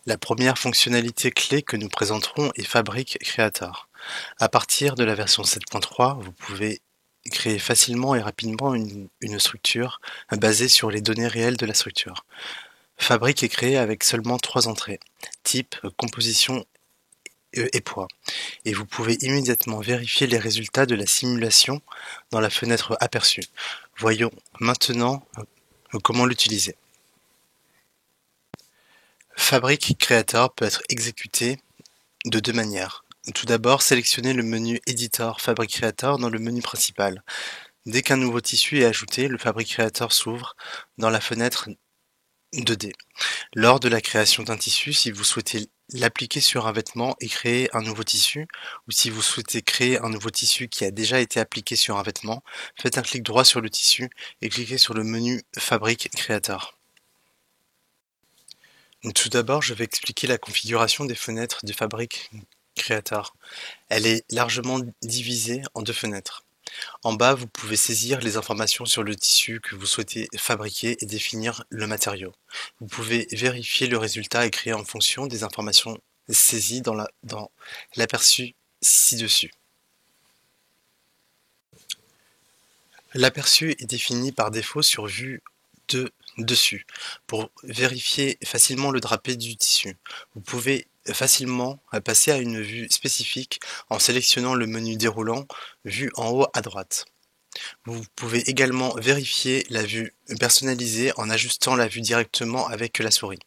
La première fonctionnalité clé que nous présenterons est Fabric Creator. À partir de la version 7.3, vous pouvez créer facilement et rapidement une structure basée sur les données réelles de la structure. Fabric est créé avec seulement 3 entrées, type, composition et poids, et vous pouvez immédiatement vérifier les résultats de la simulation dans la fenêtre aperçue. Voyons maintenant comment l'utiliser. Fabric Creator peut être exécuté de 2 manières. Tout d'abord, sélectionnez le menu Editor Fabric Creator dans le menu principal. Dès qu'un nouveau tissu est ajouté, le Fabric Creator s'ouvre dans la fenêtre 2D. Lors de la création d'un tissu, si vous souhaitez l'appliquer sur un vêtement et créer un nouveau tissu, ou si vous souhaitez créer un nouveau tissu qui a déjà été appliqué sur un vêtement, faites un clic droit sur le tissu et cliquez sur le menu Fabric Creator. Tout d'abord, je vais expliquer la configuration des fenêtres de Fabric Creator. Elle est largement divisée en 2 fenêtres. En bas, vous pouvez saisir les informations sur le tissu que vous souhaitez fabriquer et définir le matériau. Vous pouvez vérifier le résultat et créer en fonction des informations saisies dans l'aperçu ci-dessus. L'aperçu est défini par défaut sur vue de dessus pour vérifier facilement le drapé du tissu. Vous pouvez facilement passer à une vue spécifique en sélectionnant le menu déroulant vue en haut à droite. Vous pouvez également vérifier la vue personnalisée en ajustant la vue directement avec la souris.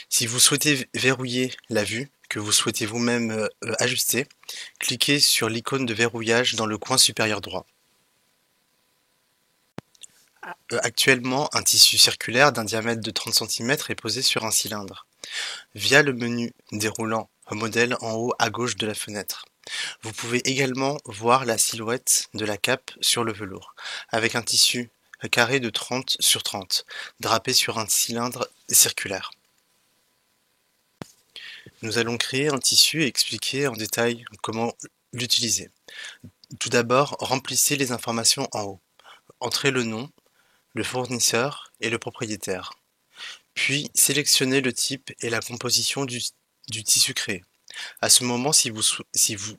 Si vous souhaitez verrouiller la vue que vous souhaitez vous-même ajuster, cliquez sur l'icône de verrouillage dans le coin supérieur droit. Actuellement, un tissu circulaire d'un diamètre de 30 cm est posé sur un cylindre, via le menu déroulant modèle en haut à gauche de la fenêtre. Vous pouvez également voir la silhouette de la cape sur le velours, avec un tissu carré de 30 sur 30, drapé sur un cylindre circulaire. Nous allons créer un tissu et expliquer en détail comment l'utiliser. Tout d'abord, remplissez les informations en haut. Entrez le nom, le fournisseur et le propriétaire. Puis sélectionnez le type et la composition du tissu créé. À ce moment, si vous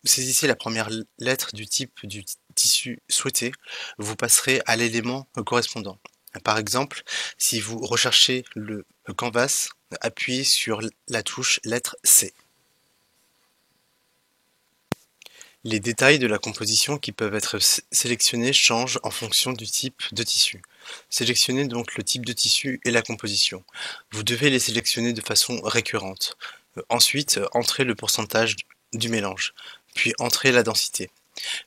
saisissez la première lettre du type du tissu souhaité, vous passerez à l'élément correspondant. Par exemple, si vous recherchez le canvas, appuyez sur la touche lettre C. Les détails de la composition qui peuvent être sélectionnés changent en fonction du type de tissu. Sélectionnez donc le type de tissu et la composition. Vous devez les sélectionner de façon récurrente. Ensuite, entrez le pourcentage du mélange, puis entrez la densité.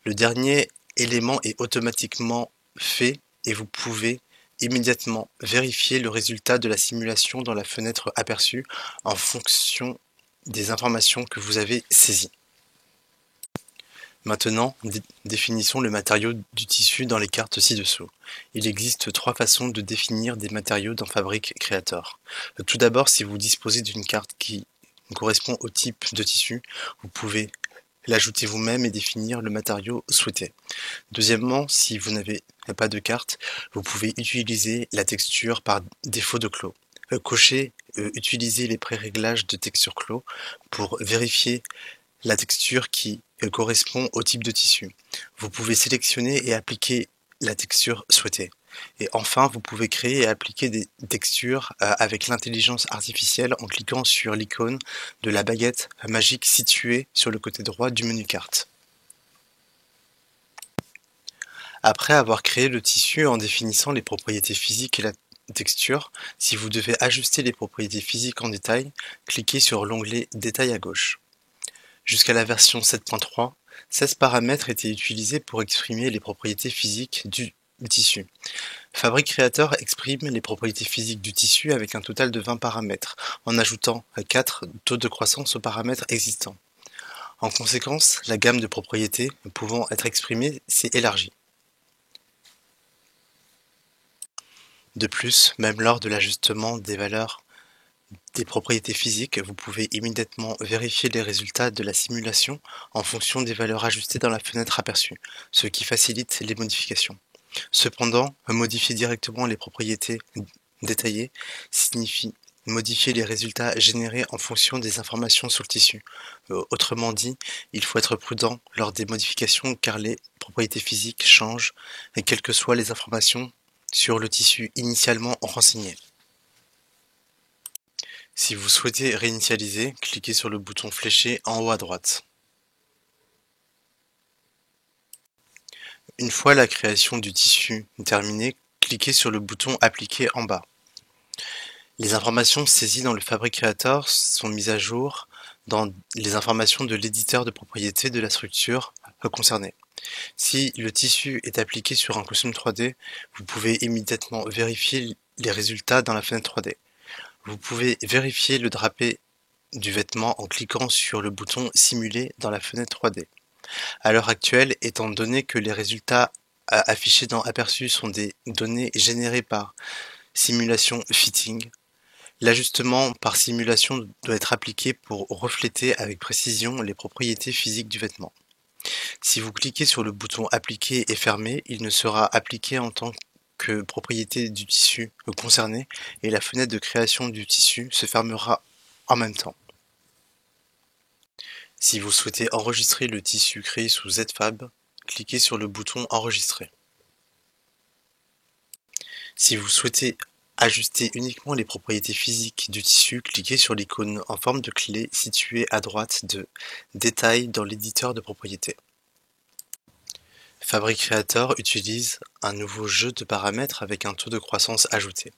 Le dernier élément est automatiquement fait et vous pouvez immédiatement vérifier le résultat de la simulation dans la fenêtre aperçue en fonction des informations que vous avez saisies. Maintenant, définissons le matériau du tissu dans les cartes ci-dessous. Il existe 3 façons de définir des matériaux dans Fabric Creator. Tout d'abord, si vous disposez d'une carte qui correspond au type de tissu, vous pouvez l'ajouter vous-même et définir le matériau souhaité. Deuxièmement, si vous n'avez pas de carte, vous pouvez utiliser la texture par défaut de clos. Cochez utiliser les pré-réglages de texture clos pour vérifier la texture qui correspond au type de tissu. Vous pouvez sélectionner et appliquer la texture souhaitée. Et enfin, vous pouvez créer et appliquer des textures avec l'intelligence artificielle en cliquant sur l'icône de la baguette magique située sur le côté droit du menu carte. Après avoir créé le tissu en définissant les propriétés physiques et la texture, si vous devez ajuster les propriétés physiques en détail, cliquez sur l'onglet Détail à gauche. Jusqu'à la version 7.3, 16 paramètres étaient utilisés pour exprimer les propriétés physiques du tissu. Fabric Creator exprime les propriétés physiques du tissu avec un total de 20 paramètres, en ajoutant 4 taux de croissance aux paramètres existants. En conséquence, la gamme de propriétés pouvant être exprimées s'est élargie. De plus, même lors de l'ajustement des valeurs des propriétés physiques, vous pouvez immédiatement vérifier les résultats de la simulation en fonction des valeurs ajustées dans la fenêtre aperçue, ce qui facilite les modifications. Cependant, modifier directement les propriétés détaillées signifie modifier les résultats générés en fonction des informations sur le tissu. Autrement dit, il faut être prudent lors des modifications car les propriétés physiques changent, et quelles que soient les informations sur le tissu initialement renseigné. Si vous souhaitez réinitialiser, cliquez sur le bouton fléché en haut à droite. Une fois la création du tissu terminée, cliquez sur le bouton Appliquer en bas. Les informations saisies dans le Fabric Creator sont mises à jour dans les informations de l'éditeur de propriété de la structure concernée. Si le tissu est appliqué sur un costume 3D, vous pouvez immédiatement vérifier les résultats dans la fenêtre 3D. Vous pouvez vérifier le drapé du vêtement en cliquant sur le bouton Simuler dans la fenêtre 3D. À l'heure actuelle, étant donné que les résultats affichés dans Aperçu sont des données générées par simulation fitting, l'ajustement par simulation doit être appliqué pour refléter avec précision les propriétés physiques du vêtement. Si vous cliquez sur le bouton Appliquer et fermer, il ne sera appliqué en tant que propriété du tissu concerné et la fenêtre de création du tissu se fermera en même temps. Si vous souhaitez enregistrer le tissu créé sous ZFab, cliquez sur le bouton Enregistrer. Si vous souhaitez ajuster uniquement les propriétés physiques du tissu, cliquez sur l'icône en forme de clé située à droite de Détails dans l'éditeur de propriété. Fabric Creator utilise un nouveau jeu de paramètres avec un taux de croissance ajouté.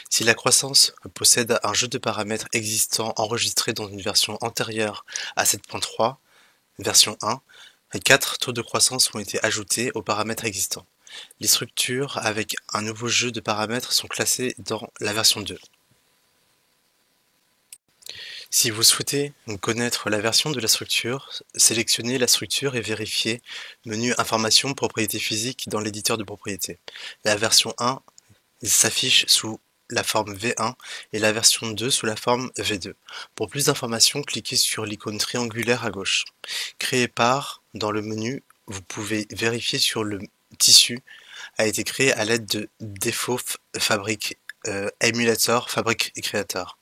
Si la croissance possède un jeu de paramètres existant enregistré dans une version antérieure à 7.3, version 1, 4 taux de croissance ont été ajoutés aux paramètres existants. Les structures avec un nouveau jeu de paramètres sont classées dans la version 2. Si vous souhaitez connaître la version de la structure, sélectionnez la structure et vérifiez menu Informations, propriétés physiques dans l'éditeur de propriété. La version 1 s'affiche sous la forme V1 et la version 2 sous la forme V2. Pour plus d'informations, cliquez sur l'icône triangulaire à gauche. Créer par, dans le menu, vous pouvez vérifier si le tissu a été créé à l'aide de défaut Fabric Emulator Fabric Creator.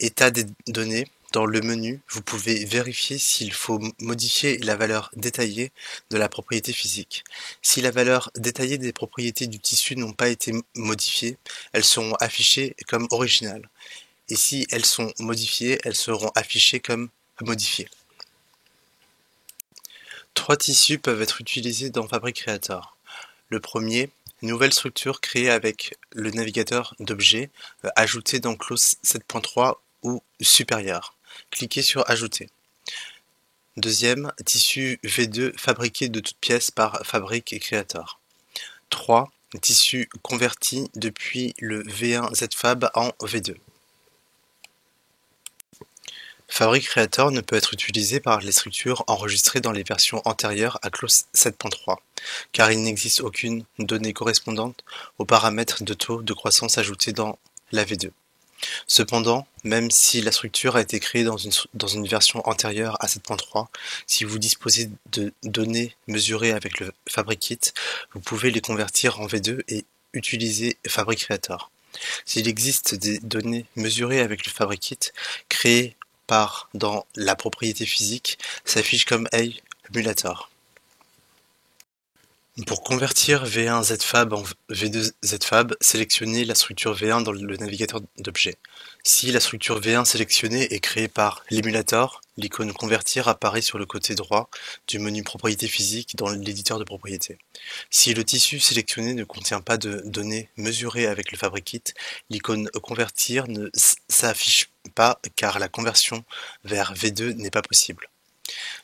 État des données, dans le menu, vous pouvez vérifier s'il faut modifier la valeur détaillée de la propriété physique. Si la valeur détaillée des propriétés du tissu n'ont pas été modifiées, elles seront affichées comme originales. Et si elles sont modifiées, elles seront affichées comme modifiées. 3 tissus peuvent être utilisés dans Fabric Creator. Le premier, nouvelle structure créée avec le navigateur d'objets, ajoutée dans clause 7.3 ou supérieur. Cliquez sur Ajouter. Deuxième, tissu V2 fabriqué de toutes pièces par Fabric Creator. 3. Tissu converti depuis le V1 ZFab en V2. Fabric Creator ne peut être utilisé par les structures enregistrées dans les versions antérieures à clause 7.3, car il n'existe aucune donnée correspondante aux paramètres de taux de croissance ajoutés dans la V2. Cependant, même si la structure a été créée dans une version antérieure à 7.3, si vous disposez de données mesurées avec le FabricKit, vous pouvez les convertir en V2 et utiliser Fabric Creator. S'il existe des données mesurées avec le FabricKit, créées par dans la propriété physique, s'affiche comme Emulator. Pour convertir V1 ZFab en V2 ZFab, sélectionnez la structure V1 dans le navigateur d'objets. Si la structure V1 sélectionnée est créée par l'émulator, l'icône Convertir apparaît sur le côté droit du menu Propriétés physiques dans l'éditeur de propriétés. Si le tissu sélectionné ne contient pas de données mesurées avec le FabricKit, l'icône Convertir ne s'affiche pas car la conversion vers V2 n'est pas possible.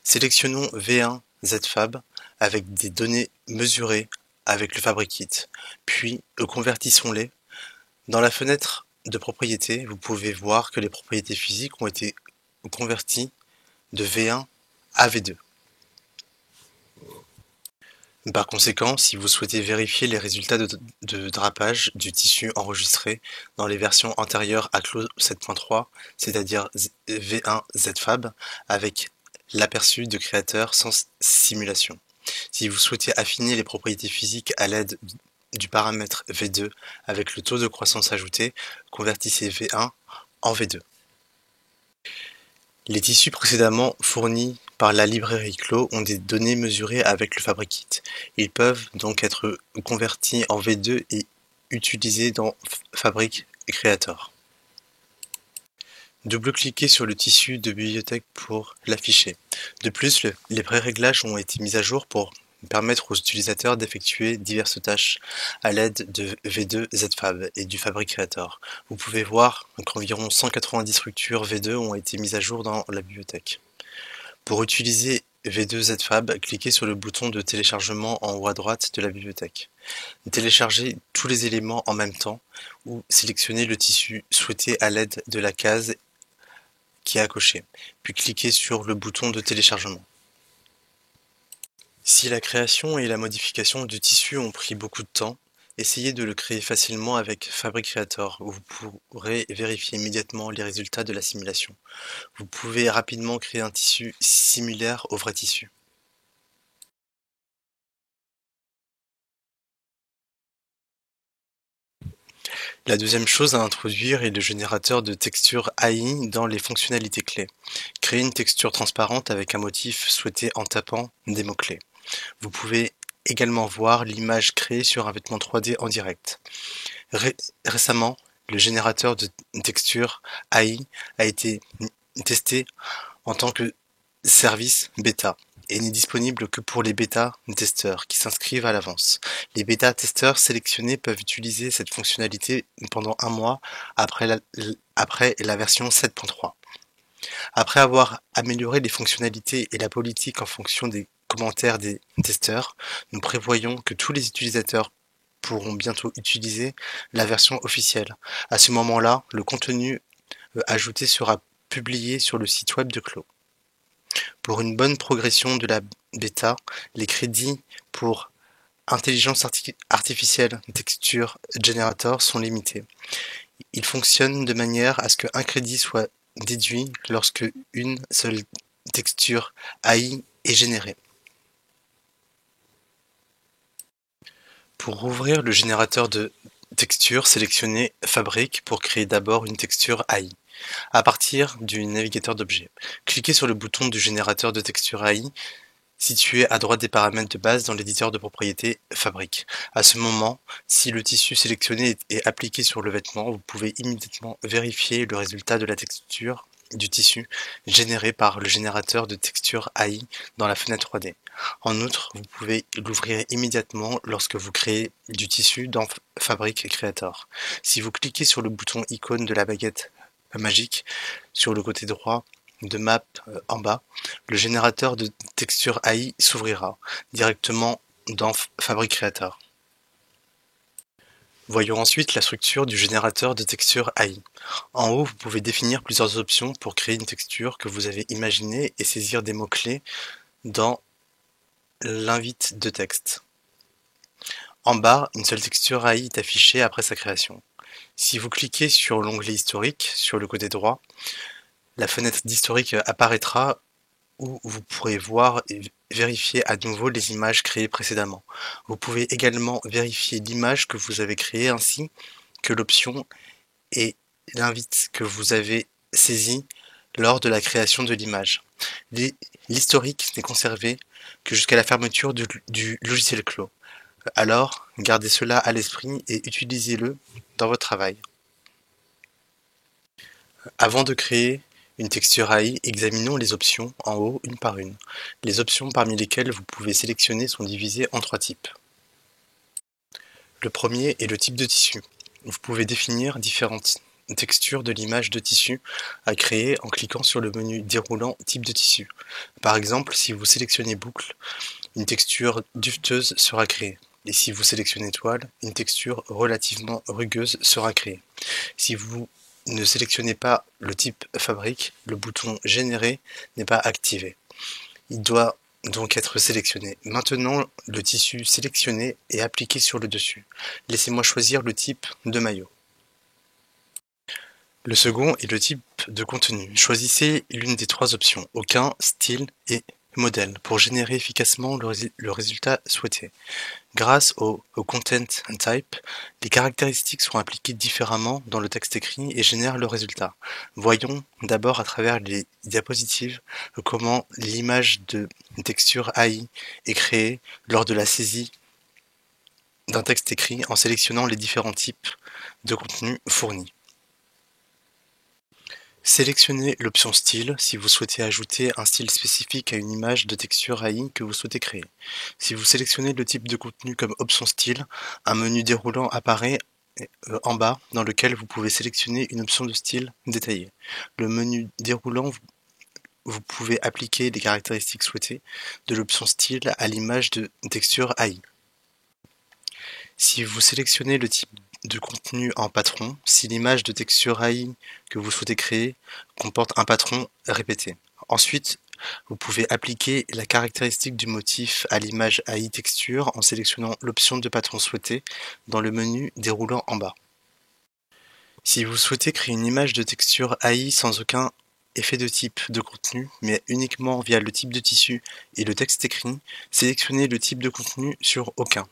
Sélectionnons V1 ZFab avec des données mesurées avec le FabricKit, puis convertissons-les. Dans la fenêtre de propriétés, vous pouvez voir que les propriétés physiques ont été converties de V1 à V2. Par conséquent, si vous souhaitez vérifier les résultats de drapage du tissu enregistré dans les versions antérieures à clause 7.3, c'est-à-dire V1 ZFab, avec l'aperçu de créateur sans simulation. Si vous souhaitez affiner les propriétés physiques à l'aide du paramètre V2 avec le taux de croissance ajouté, convertissez V1 en V2. Les tissus précédemment fournis par la librairie Clos ont des données mesurées avec le Fabric Kit. Ils peuvent donc être convertis en V2 et utilisés dans Fabric Creator. Double-cliquez sur le tissu de bibliothèque pour l'afficher. De plus, les pré-réglages ont été mis à jour pour permettre aux utilisateurs d'effectuer diverses tâches à l'aide de V2 ZFab et du Fabric Creator. Vous pouvez voir qu'environ 190 structures V2 ont été mises à jour dans la bibliothèque. Pour utiliser V2 ZFab, cliquez sur le bouton de téléchargement en haut à droite de la bibliothèque. Téléchargez tous les éléments en même temps ou sélectionnez le tissu souhaité à l'aide de la case qui est à cocher, puis cliquez sur le bouton de téléchargement. Si la création et la modification du tissu ont pris beaucoup de temps, essayez de le créer facilement avec Fabric Creator, où vous pourrez vérifier immédiatement les résultats de la simulation. Vous pouvez rapidement créer un tissu similaire au vrai tissu. La deuxième chose à introduire est le générateur de texture AI dans les fonctionnalités clés. Créer une texture transparente avec un motif souhaité en tapant des mots-clés. Vous pouvez également voir l'image créée sur un vêtement 3D en direct. Récemment, le générateur de texture AI a été testé en tant que service bêta et n'est disponible que pour les bêta-testeurs qui s'inscrivent à l'avance. Les bêta-testeurs sélectionnés peuvent utiliser cette fonctionnalité pendant un mois après la version 7.3. Après avoir amélioré les fonctionnalités et la politique en fonction des commentaires des testeurs, nous prévoyons que tous les utilisateurs pourront bientôt utiliser la version officielle. À ce moment-là, le contenu ajouté sera publié sur le site web de Clos. Pour une bonne progression de la bêta, les crédits pour Intelligence artificielle Texture Generator sont limités. Ils fonctionnent de manière à ce qu'un crédit soit déduit lorsque une seule texture AI est générée. Pour ouvrir le générateur de texture, sélectionnez Fabric pour créer d'abord une texture AI. À partir du navigateur d'objets, cliquez sur le bouton du générateur de texture AI situé à droite des paramètres de base dans l'éditeur de propriété Fabric. À ce moment, si le tissu sélectionné est appliqué sur le vêtement, vous pouvez immédiatement vérifier le résultat de la texture du tissu généré par le générateur de texture AI dans la fenêtre 3D. En outre, vous pouvez l'ouvrir immédiatement lorsque vous créez du tissu dans Fabric Creator. Si vous cliquez sur le bouton icône de la baguette magique sur le côté droit de map en bas, le générateur de texture AI s'ouvrira directement dans Fabric Creator. Voyons ensuite la structure du générateur de texture AI. En haut, vous pouvez définir plusieurs options pour créer une texture que vous avez imaginée et saisir des mots-clés dans l'invite de texte. En bas, une seule texture AI est affichée après sa création. Si vous cliquez sur l'onglet historique sur le côté droit, la fenêtre d'historique apparaîtra où vous pourrez voir et vérifier à nouveau les images créées précédemment. Vous pouvez également vérifier l'image que vous avez créée ainsi que l'option et l'invite que vous avez saisi lors de la création de l'image. L'historique n'est conservé que jusqu'à la fermeture du logiciel Clos. Alors, gardez cela à l'esprit et utilisez-le dans votre travail. Avant de créer une texture AI, examinons les options en haut une par une. Les options parmi lesquelles vous pouvez sélectionner sont divisées en 3 types. Le premier est le type de tissu. Vous pouvez définir différentes textures de l'image de tissu à créer en cliquant sur le menu déroulant type de tissu. Par exemple, si vous sélectionnez boucle, une texture duveteuse sera créée. Et si vous sélectionnez toile, une texture relativement rugueuse sera créée. Si vous ne sélectionnez pas le type Fabric, le bouton Générer n'est pas activé. Il doit donc être sélectionné. Maintenant, le tissu sélectionné est appliqué sur le dessus. Laissez-moi choisir le type de maillot. Le second est le type de contenu. Choisissez l'une des 3 options, aucun, style et modèle pour générer efficacement le résultat souhaité. Grâce au Content Type, les caractéristiques sont appliquées différemment dans le texte écrit et génèrent le résultat. Voyons d'abord à travers les diapositives comment l'image de texture AI est créée lors de la saisie d'un texte écrit en sélectionnant les différents types de contenus fournis. Sélectionnez l'option Style si vous souhaitez ajouter un style spécifique à une image de texture AI que vous souhaitez créer. Si vous sélectionnez le type de contenu comme option Style, un menu déroulant apparaît en bas dans lequel vous pouvez sélectionner une option de style détaillée. Le menu déroulant, vous pouvez appliquer les caractéristiques souhaitées de l'option Style à l'image de texture AI. Si vous sélectionnez le type de contenu en patron, si l'image de texture AI que vous souhaitez créer comporte un patron répété. Ensuite, vous pouvez appliquer la caractéristique du motif à l'image AI texture en sélectionnant l'option de patron souhaité dans le menu déroulant en bas. Si vous souhaitez créer une image de texture AI sans aucun effet de type de contenu, mais uniquement via le type de tissu et le texte écrit, sélectionnez le type de contenu sur aucun.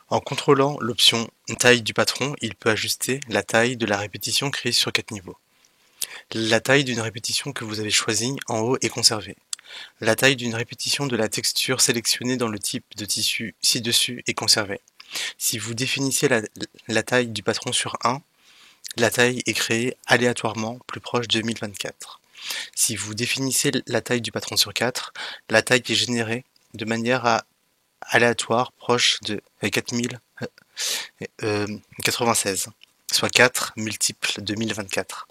En contrôlant l'option taille du patron, il peut ajuster la taille de la répétition créée sur 4 niveaux. La taille d'une répétition que vous avez choisie en haut est conservée. La taille d'une répétition de la texture sélectionnée dans le type de tissu ci-dessus est conservée. Si vous définissez la taille du patron sur 1, la taille est créée aléatoirement plus proche de 1024. Si vous définissez la taille du patron sur 4, la taille est générée de manière aléatoire proche de 4096, soit 4 multiples de 1024.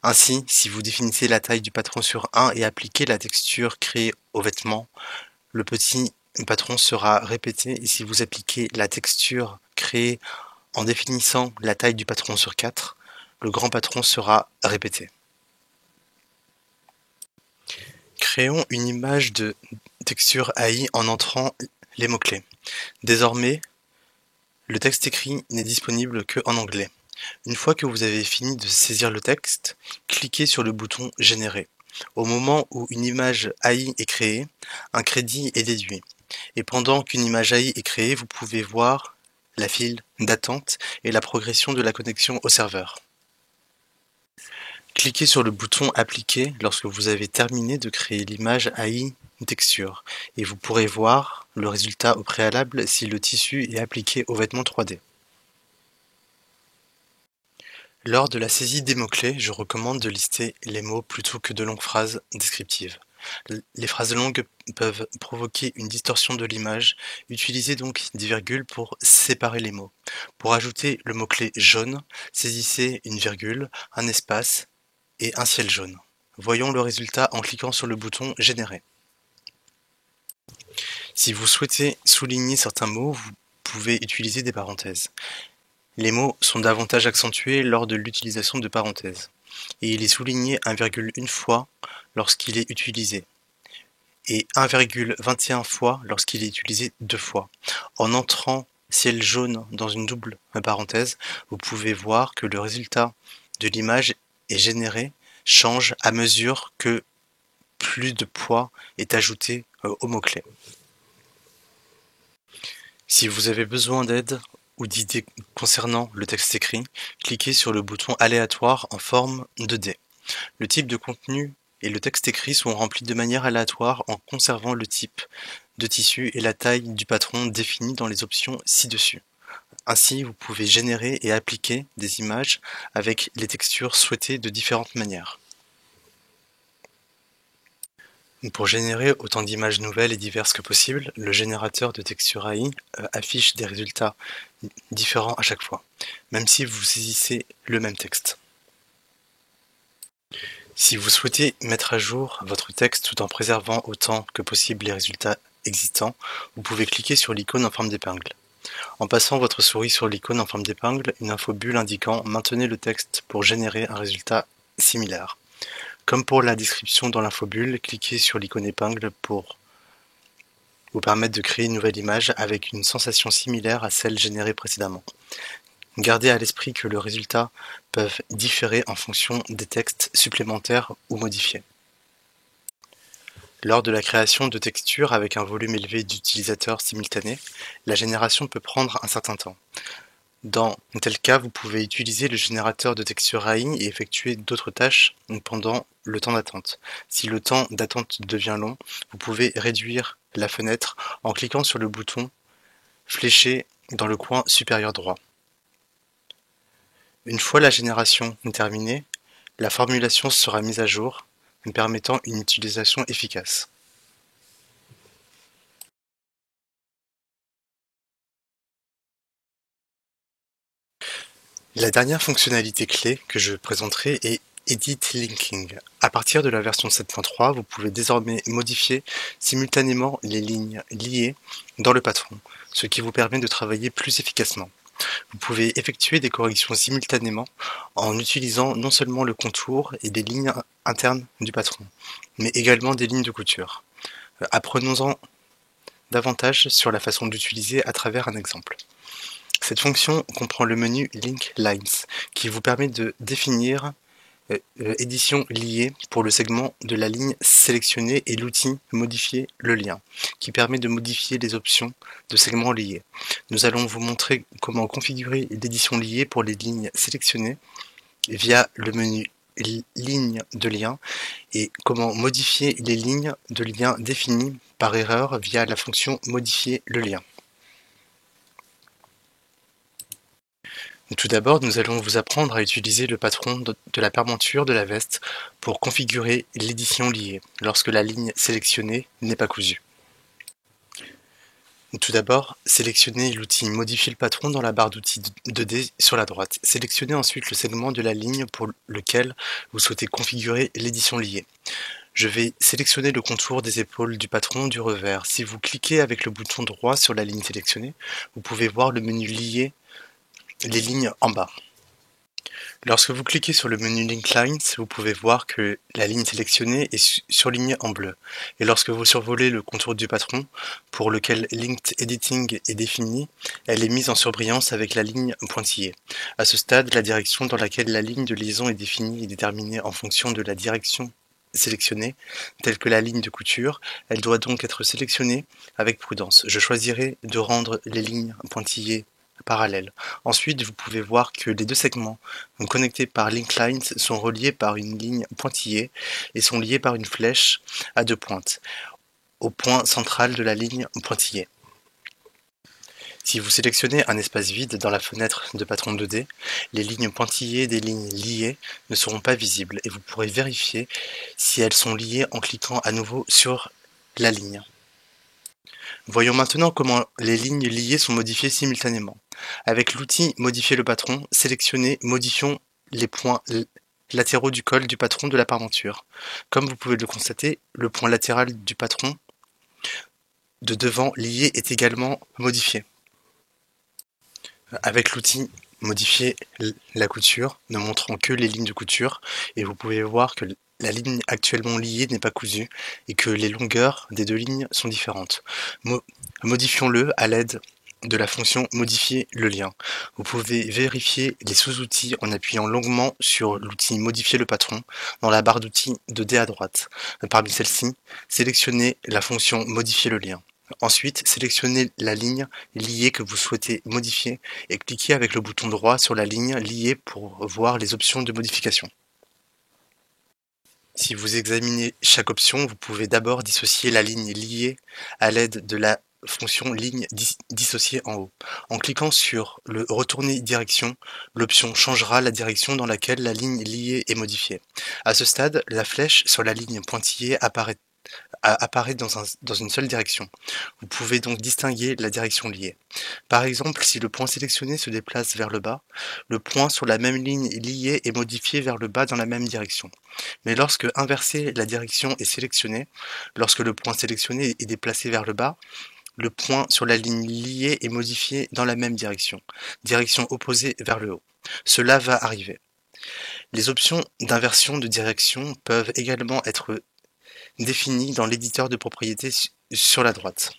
Ainsi, si vous définissez la taille du patron sur 1 et appliquez la texture créée au vêtement, le petit patron sera répété, et si vous appliquez la texture créée en définissant la taille du patron sur 4, le grand patron sera répété. Créons une image de texture AI en entrant les mots-clés. Désormais, le texte écrit n'est disponible qu'en anglais. Une fois que vous avez fini de saisir le texte, cliquez sur le bouton « Générer ». Au moment où une image AI est créée, un crédit est déduit. Et pendant qu'une image AI est créée, vous pouvez voir la file d'attente et la progression de la connexion au serveur. Cliquez sur le bouton « Appliquer » lorsque vous avez terminé de créer l'image AI texture, et vous pourrez voir le résultat au préalable si le tissu est appliqué au vêtement 3D. Lors de la saisie des mots-clés, je recommande de lister les mots plutôt que de longues phrases descriptives. Les phrases longues peuvent provoquer une distorsion de l'image, utilisez donc des virgules pour séparer les mots. Pour ajouter le mot-clé jaune, saisissez une virgule, un espace et un ciel jaune. Voyons le résultat en cliquant sur le bouton Générer. Si vous souhaitez souligner certains mots, vous pouvez utiliser des parenthèses. Les mots sont davantage accentués lors de l'utilisation de parenthèses, et il est souligné 1,1 fois lorsqu'il est utilisé, et 1,21 fois lorsqu'il est utilisé 2 fois. En entrant ciel jaune dans une double parenthèse, vous pouvez voir que le résultat de l'image est généré change à mesure que plus de poids est ajouté au mot-clé. Si vous avez besoin d'aide ou d'idées concernant le texte écrit, cliquez sur le bouton aléatoire en forme de dé. Le type de contenu et le texte écrit sont remplis de manière aléatoire en conservant le type de tissu et la taille du patron définis dans les options ci-dessus. Ainsi, vous pouvez générer et appliquer des images avec les textures souhaitées de différentes manières. Pour générer autant d'images nouvelles et diverses que possible, le générateur de texture AI affiche des résultats différents à chaque fois, même si vous saisissez le même texte. Si vous souhaitez mettre à jour votre texte tout en préservant autant que possible les résultats existants, vous pouvez cliquer sur l'icône en forme d'épingle. En passant votre souris sur l'icône en forme d'épingle, une infobulle indiquant « Maintenez le texte pour générer un résultat similaire ». Comme pour la description dans l'infobulle, cliquez sur l'icône épingle pour vous permettre de créer une nouvelle image avec une sensation similaire à celle générée précédemment. Gardez à l'esprit que les résultats peuvent différer en fonction des textes supplémentaires ou modifiés. Lors de la création de textures avec un volume élevé d'utilisateurs simultanés, la génération peut prendre un certain temps. Dans tel cas, vous pouvez utiliser le générateur de texture AI et effectuer d'autres tâches pendant le temps d'attente. Si le temps d'attente devient long, vous pouvez réduire la fenêtre en cliquant sur le bouton fléché dans le coin supérieur droit. Une fois la génération terminée, la formulation sera mise à jour, permettant une utilisation efficace. La dernière fonctionnalité clé que je présenterai est Edit Linking. À partir de la version 7.3, vous pouvez désormais modifier simultanément les lignes liées dans le patron, ce qui vous permet de travailler plus efficacement. Vous pouvez effectuer des corrections simultanément en utilisant non seulement le contour et des lignes internes du patron, mais également des lignes de couture. Apprenons-en davantage sur la façon d'utiliser à travers un exemple. Cette fonction comprend le menu Link Lines, qui vous permet de définir édition liée pour le segment de la ligne sélectionnée et l'outil Modifier le lien, qui permet de modifier les options de segments liés. Nous allons vous montrer comment configurer l'édition liée pour les lignes sélectionnées via le menu Ligne de lien et comment modifier les lignes de lien définies par erreur via la fonction Modifier le lien. Tout d'abord, nous allons vous apprendre à utiliser le patron de la parementure de la veste pour configurer l'édition liée lorsque la ligne sélectionnée n'est pas cousue. Tout d'abord, sélectionnez l'outil Modifier le patron dans la barre d'outils 2D sur la droite. Sélectionnez ensuite le segment de la ligne pour lequel vous souhaitez configurer l'édition liée. Je vais sélectionner le contour des épaules du patron du revers. Si vous cliquez avec le bouton droit sur la ligne sélectionnée, vous pouvez voir le menu lié les lignes en bas. Lorsque vous cliquez sur le menu Link Lines, vous pouvez voir que la ligne sélectionnée est surlignée en bleu. Et lorsque vous survolez le contour du patron, pour lequel Linked Editing est défini, elle est mise en surbrillance avec la ligne pointillée. À ce stade, la direction dans laquelle la ligne de liaison est définie est déterminée en fonction de la direction sélectionnée, telle que la ligne de couture. Elle doit donc être sélectionnée avec prudence. Je choisirai de rendre les lignes pointillées parallèles. Ensuite, vous pouvez voir que les deux segments connectés par Link Lines sont reliés par une ligne pointillée et sont liés par une flèche à deux pointes, au point central de la ligne pointillée. Si vous sélectionnez un espace vide dans la fenêtre de patron 2D, les lignes pointillées des lignes liées ne seront pas visibles et vous pourrez vérifier si elles sont liées en cliquant à nouveau sur la ligne. Voyons maintenant comment les lignes liées sont modifiées simultanément. Avec l'outil Modifier le patron, modifions les points latéraux du col du patron de la parementure. Comme vous pouvez le constater, le point latéral du patron de devant lié est également modifié. Avec l'outil Modifier la couture, ne montrant que les lignes de couture, et vous pouvez voir que la ligne actuellement liée n'est pas cousue et que les longueurs des deux lignes sont différentes. Modifions-le à l'aide de la fonction Modifier le lien. Vous pouvez vérifier les sous-outils en appuyant longuement sur l'outil Modifier le patron dans la barre d'outils 2D à droite. Parmi celles-ci, sélectionnez la fonction Modifier le lien. Ensuite, sélectionnez la ligne liée que vous souhaitez modifier et cliquez avec le bouton droit sur la ligne liée pour voir les options de modification. Si vous examinez chaque option, vous pouvez d'abord dissocier la ligne liée à l'aide de la fonction ligne dissociée en haut. En cliquant sur le retourner direction, l'option changera la direction dans laquelle la ligne liée est modifiée. À ce stade, la flèche sur la ligne pointillée apparaît dans une seule direction. Vous pouvez donc distinguer la direction liée. Par exemple, si le point sélectionné se déplace vers le bas, le point sur la même ligne liée est modifié vers le bas dans la même direction. Mais lorsque inversé, la direction est sélectionnée, lorsque le point sélectionné est déplacé vers le bas, le point sur la ligne liée est modifié dans la même direction opposée vers le haut. Cela va arriver. Les options d'inversion de direction peuvent également être définies dans l'éditeur de propriétés sur la droite.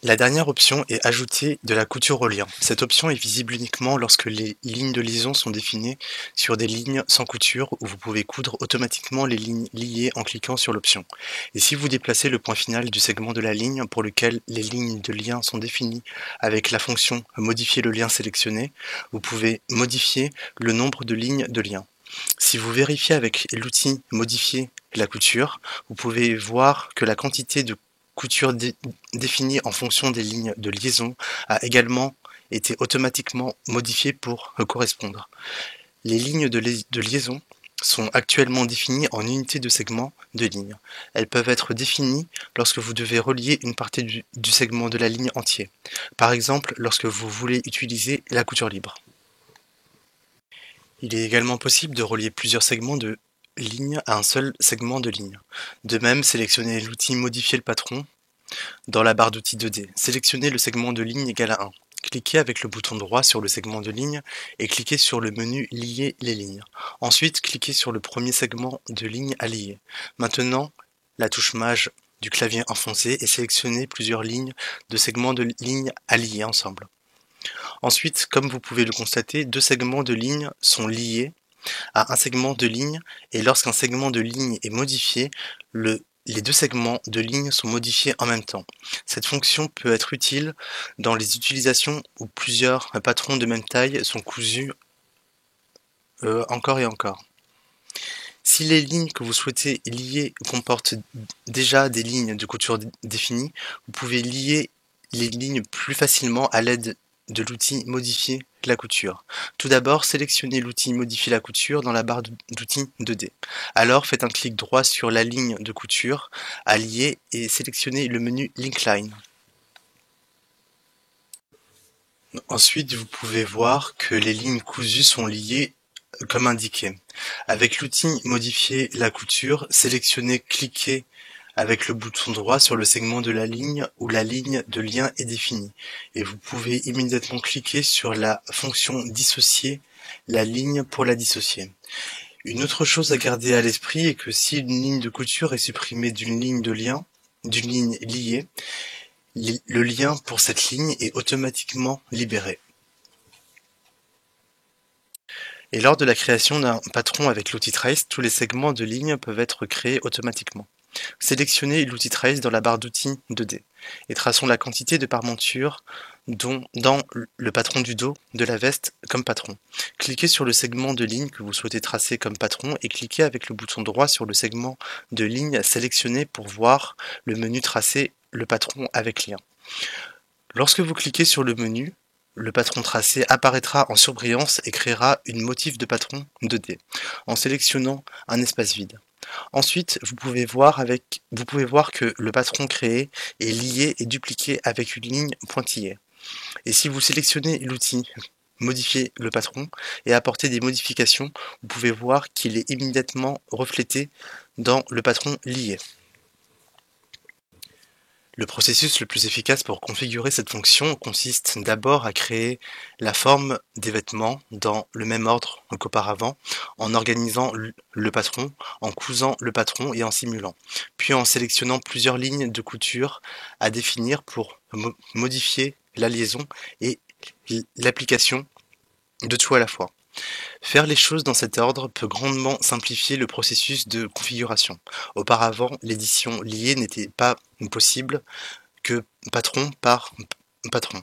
La dernière option est ajouter de la couture au lien. Cette option est visible uniquement lorsque les lignes de liaison sont définies sur des lignes sans couture où vous pouvez coudre automatiquement les lignes liées en cliquant sur l'option. Et si vous déplacez le point final du segment de la ligne pour lequel les lignes de lien sont définies avec la fonction modifier le lien sélectionné, vous pouvez modifier le nombre de lignes de lien. Si vous vérifiez avec l'outil modifier la couture, vous pouvez voir que la quantité de couture définie en fonction des lignes de liaison a également été automatiquement modifiée pour correspondre. Les lignes de liaison sont actuellement définies en unités de segment de ligne. Elles peuvent être définies lorsque vous devez relier une partie du segment de la ligne entier. Par exemple, lorsque vous voulez utiliser la couture libre. Il est également possible de relier plusieurs segments de ligne à un seul segment de ligne. De même, sélectionnez l'outil Modifier le patron dans la barre d'outils 2D. Sélectionnez le segment de ligne égal à 1. Cliquez avec le bouton droit sur le segment de ligne et cliquez sur le menu Lier les lignes. Ensuite, cliquez sur le premier segment de ligne à lier. Maintenant, la touche Maj du clavier enfoncé et sélectionnez plusieurs lignes de segments de ligne à lier ensemble. Ensuite, comme vous pouvez le constater, deux segments de ligne sont liés à un segment de ligne et lorsqu'un segment de ligne est modifié, les deux segments de ligne sont modifiés en même temps. Cette fonction peut être utile dans les utilisations où plusieurs patrons de même taille sont cousus encore et encore. Si les lignes que vous souhaitez lier comportent déjà des lignes de couture définies, vous pouvez lier les lignes plus facilement à l'aide de l'outil Modifier la couture. Tout d'abord, sélectionnez l'outil Modifier la couture dans la barre d'outils 2D. Alors, faites un clic droit sur la ligne de couture à lier et sélectionnez le menu Link Line. Ensuite, vous pouvez voir que les lignes cousues sont liées comme indiqué. Avec l'outil Modifier la couture, sélectionnez Cliquez avec le bouton droit sur le segment de la ligne où la ligne de lien est définie. Et vous pouvez immédiatement cliquer sur la fonction Dissocier la ligne pour la dissocier. Une autre chose à garder à l'esprit est que si une ligne de couture est supprimée d'une ligne de lien, d'une ligne liée, le lien pour cette ligne est automatiquement libéré. Et lors de la création d'un patron avec l'outil Trace, tous les segments de ligne peuvent être créés automatiquement. Sélectionnez l'outil Trace dans la barre d'outils 2D et traçons la quantité de parmentures dans le patron du dos de la veste comme patron. Cliquez sur le segment de ligne que vous souhaitez tracer comme patron et cliquez avec le bouton droit sur le segment de ligne sélectionné pour voir le menu Tracer le patron avec lien. Lorsque vous cliquez sur le menu, le patron tracé apparaîtra en surbrillance et créera une motif de patron 2D en sélectionnant un espace vide. Ensuite, vous pouvez voir que le patron créé est lié et dupliqué avec une ligne pointillée. Et si vous sélectionnez l'outil Modifier le patron et apporter des modifications, vous pouvez voir qu'il est immédiatement reflété dans le patron lié. Le processus le plus efficace pour configurer cette fonction consiste d'abord à créer la forme des vêtements dans le même ordre qu'auparavant, en organisant le patron, en cousant le patron et en simulant, puis en sélectionnant plusieurs lignes de couture à définir pour modifier la liaison et l'application de tout à la fois. Faire les choses dans cet ordre peut grandement simplifier le processus de configuration. Auparavant, l'édition liée n'était pas possible que patron par patron.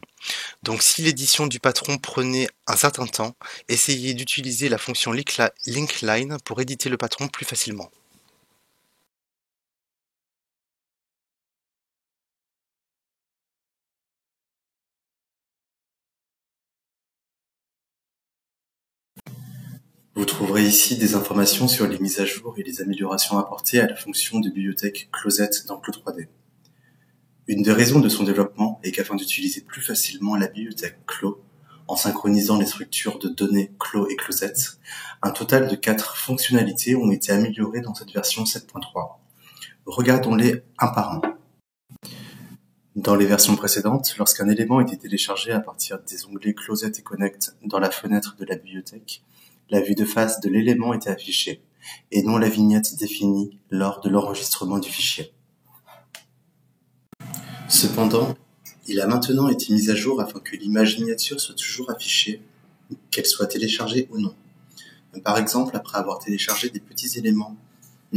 Donc si l'édition du patron prenait un certain temps, essayez d'utiliser la fonction Link Line pour éditer le patron plus facilement. Vous trouverez ici des informations sur les mises à jour et les améliorations apportées à la fonction de bibliothèque Closet dans Clo 3D. Une des raisons de son développement est qu'afin d'utiliser plus facilement la bibliothèque Clo, en synchronisant les structures de données Clo et Closet, un total de 4 fonctionnalités ont été améliorées dans cette version 7.3. Regardons-les un par un. Dans les versions précédentes, lorsqu'un élément était téléchargé à partir des onglets Closet et Connect dans la fenêtre de la bibliothèque, la vue de face de l'élément était affichée, et non la vignette définie lors de l'enregistrement du fichier. Cependant, Il a maintenant été mis à jour afin que l'image miniature soit toujours affichée, qu'elle soit téléchargée ou non. Par exemple, après avoir téléchargé des petits éléments,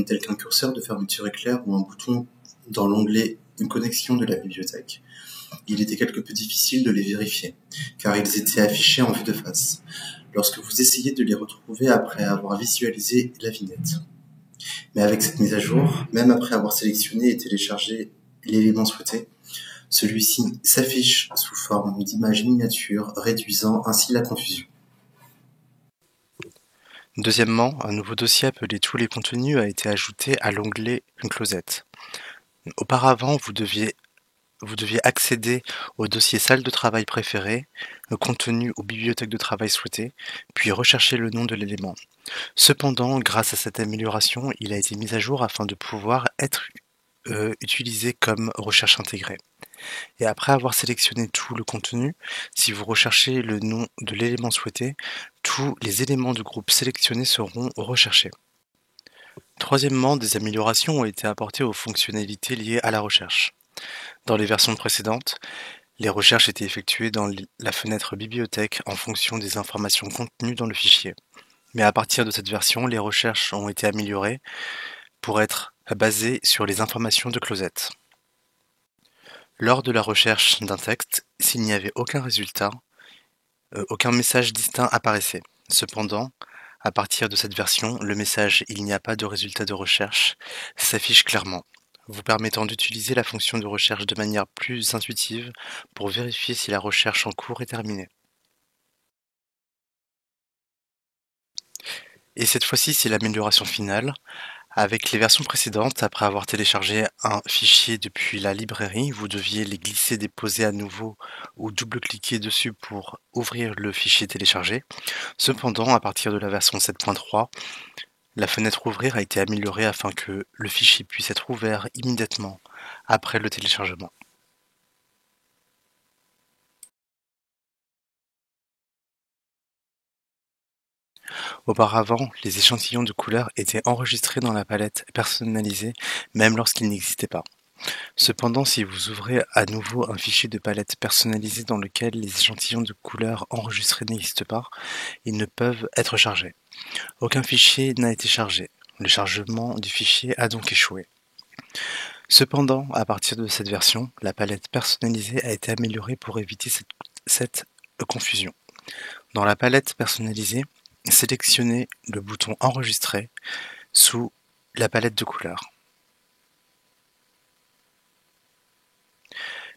tels qu'un curseur de fermeture éclair ou un bouton dans l'onglet « Une connexion » de la bibliothèque, il était quelque peu difficile de les vérifier, car ils étaient affichés en vue de face, lorsque vous essayez de les retrouver après avoir visualisé la vignette. Mais avec cette mise à jour, même après avoir sélectionné et téléchargé l'élément souhaité, celui-ci s'affiche sous forme d'image miniature, réduisant ainsi la confusion. Deuxièmement, un nouveau dossier appelé Tous les contenus a été ajouté à l'onglet Une closette. Auparavant, vous deviez accéder au dossier salle de travail préféré, le contenu ou bibliothèque de travail souhaité, puis rechercher le nom de l'élément. Cependant, grâce à cette amélioration, il a été mis à jour afin de pouvoir être utilisé comme recherche intégrée. Et après avoir sélectionné tout le contenu, si vous recherchez le nom de l'élément souhaité, tous les éléments du groupe sélectionnés seront recherchés. Troisièmement, des améliorations ont été apportées aux fonctionnalités liées à la recherche. Dans les versions précédentes, les recherches étaient effectuées dans la fenêtre bibliothèque en fonction des informations contenues dans le fichier. Mais à partir de cette version, les recherches ont été améliorées pour être basées sur les informations de closette. Lors de la recherche d'un texte, s'il n'y avait aucun résultat, aucun message distinct apparaissait. Cependant, à partir de cette version, le message « Il n'y a pas de résultat de recherche » s'affiche clairement, vous permettant d'utiliser la fonction de recherche de manière plus intuitive pour vérifier si la recherche en cours est terminée. Et cette fois-ci, c'est l'amélioration finale. Avec les versions précédentes, après avoir téléchargé un fichier depuis la librairie, vous deviez les glisser, déposer à nouveau ou double-cliquer dessus pour ouvrir le fichier téléchargé. Cependant, à partir de la version 7.3, la fenêtre Ouvrir a été améliorée afin que le fichier puisse être ouvert immédiatement après le téléchargement. Auparavant, les échantillons de couleurs étaient enregistrés dans la palette personnalisée même lorsqu'ils n'existaient pas. Cependant, si vous ouvrez à nouveau un fichier de palette personnalisée dans lequel les échantillons de couleurs enregistrés n'existent pas, ils ne peuvent être chargés. Aucun fichier n'a été chargé. Le chargement du fichier a donc échoué. Cependant, à partir de cette version, la palette personnalisée a été améliorée pour éviter cette confusion. Dans la palette personnalisée, sélectionnez le bouton Enregistrer sous la palette de couleurs.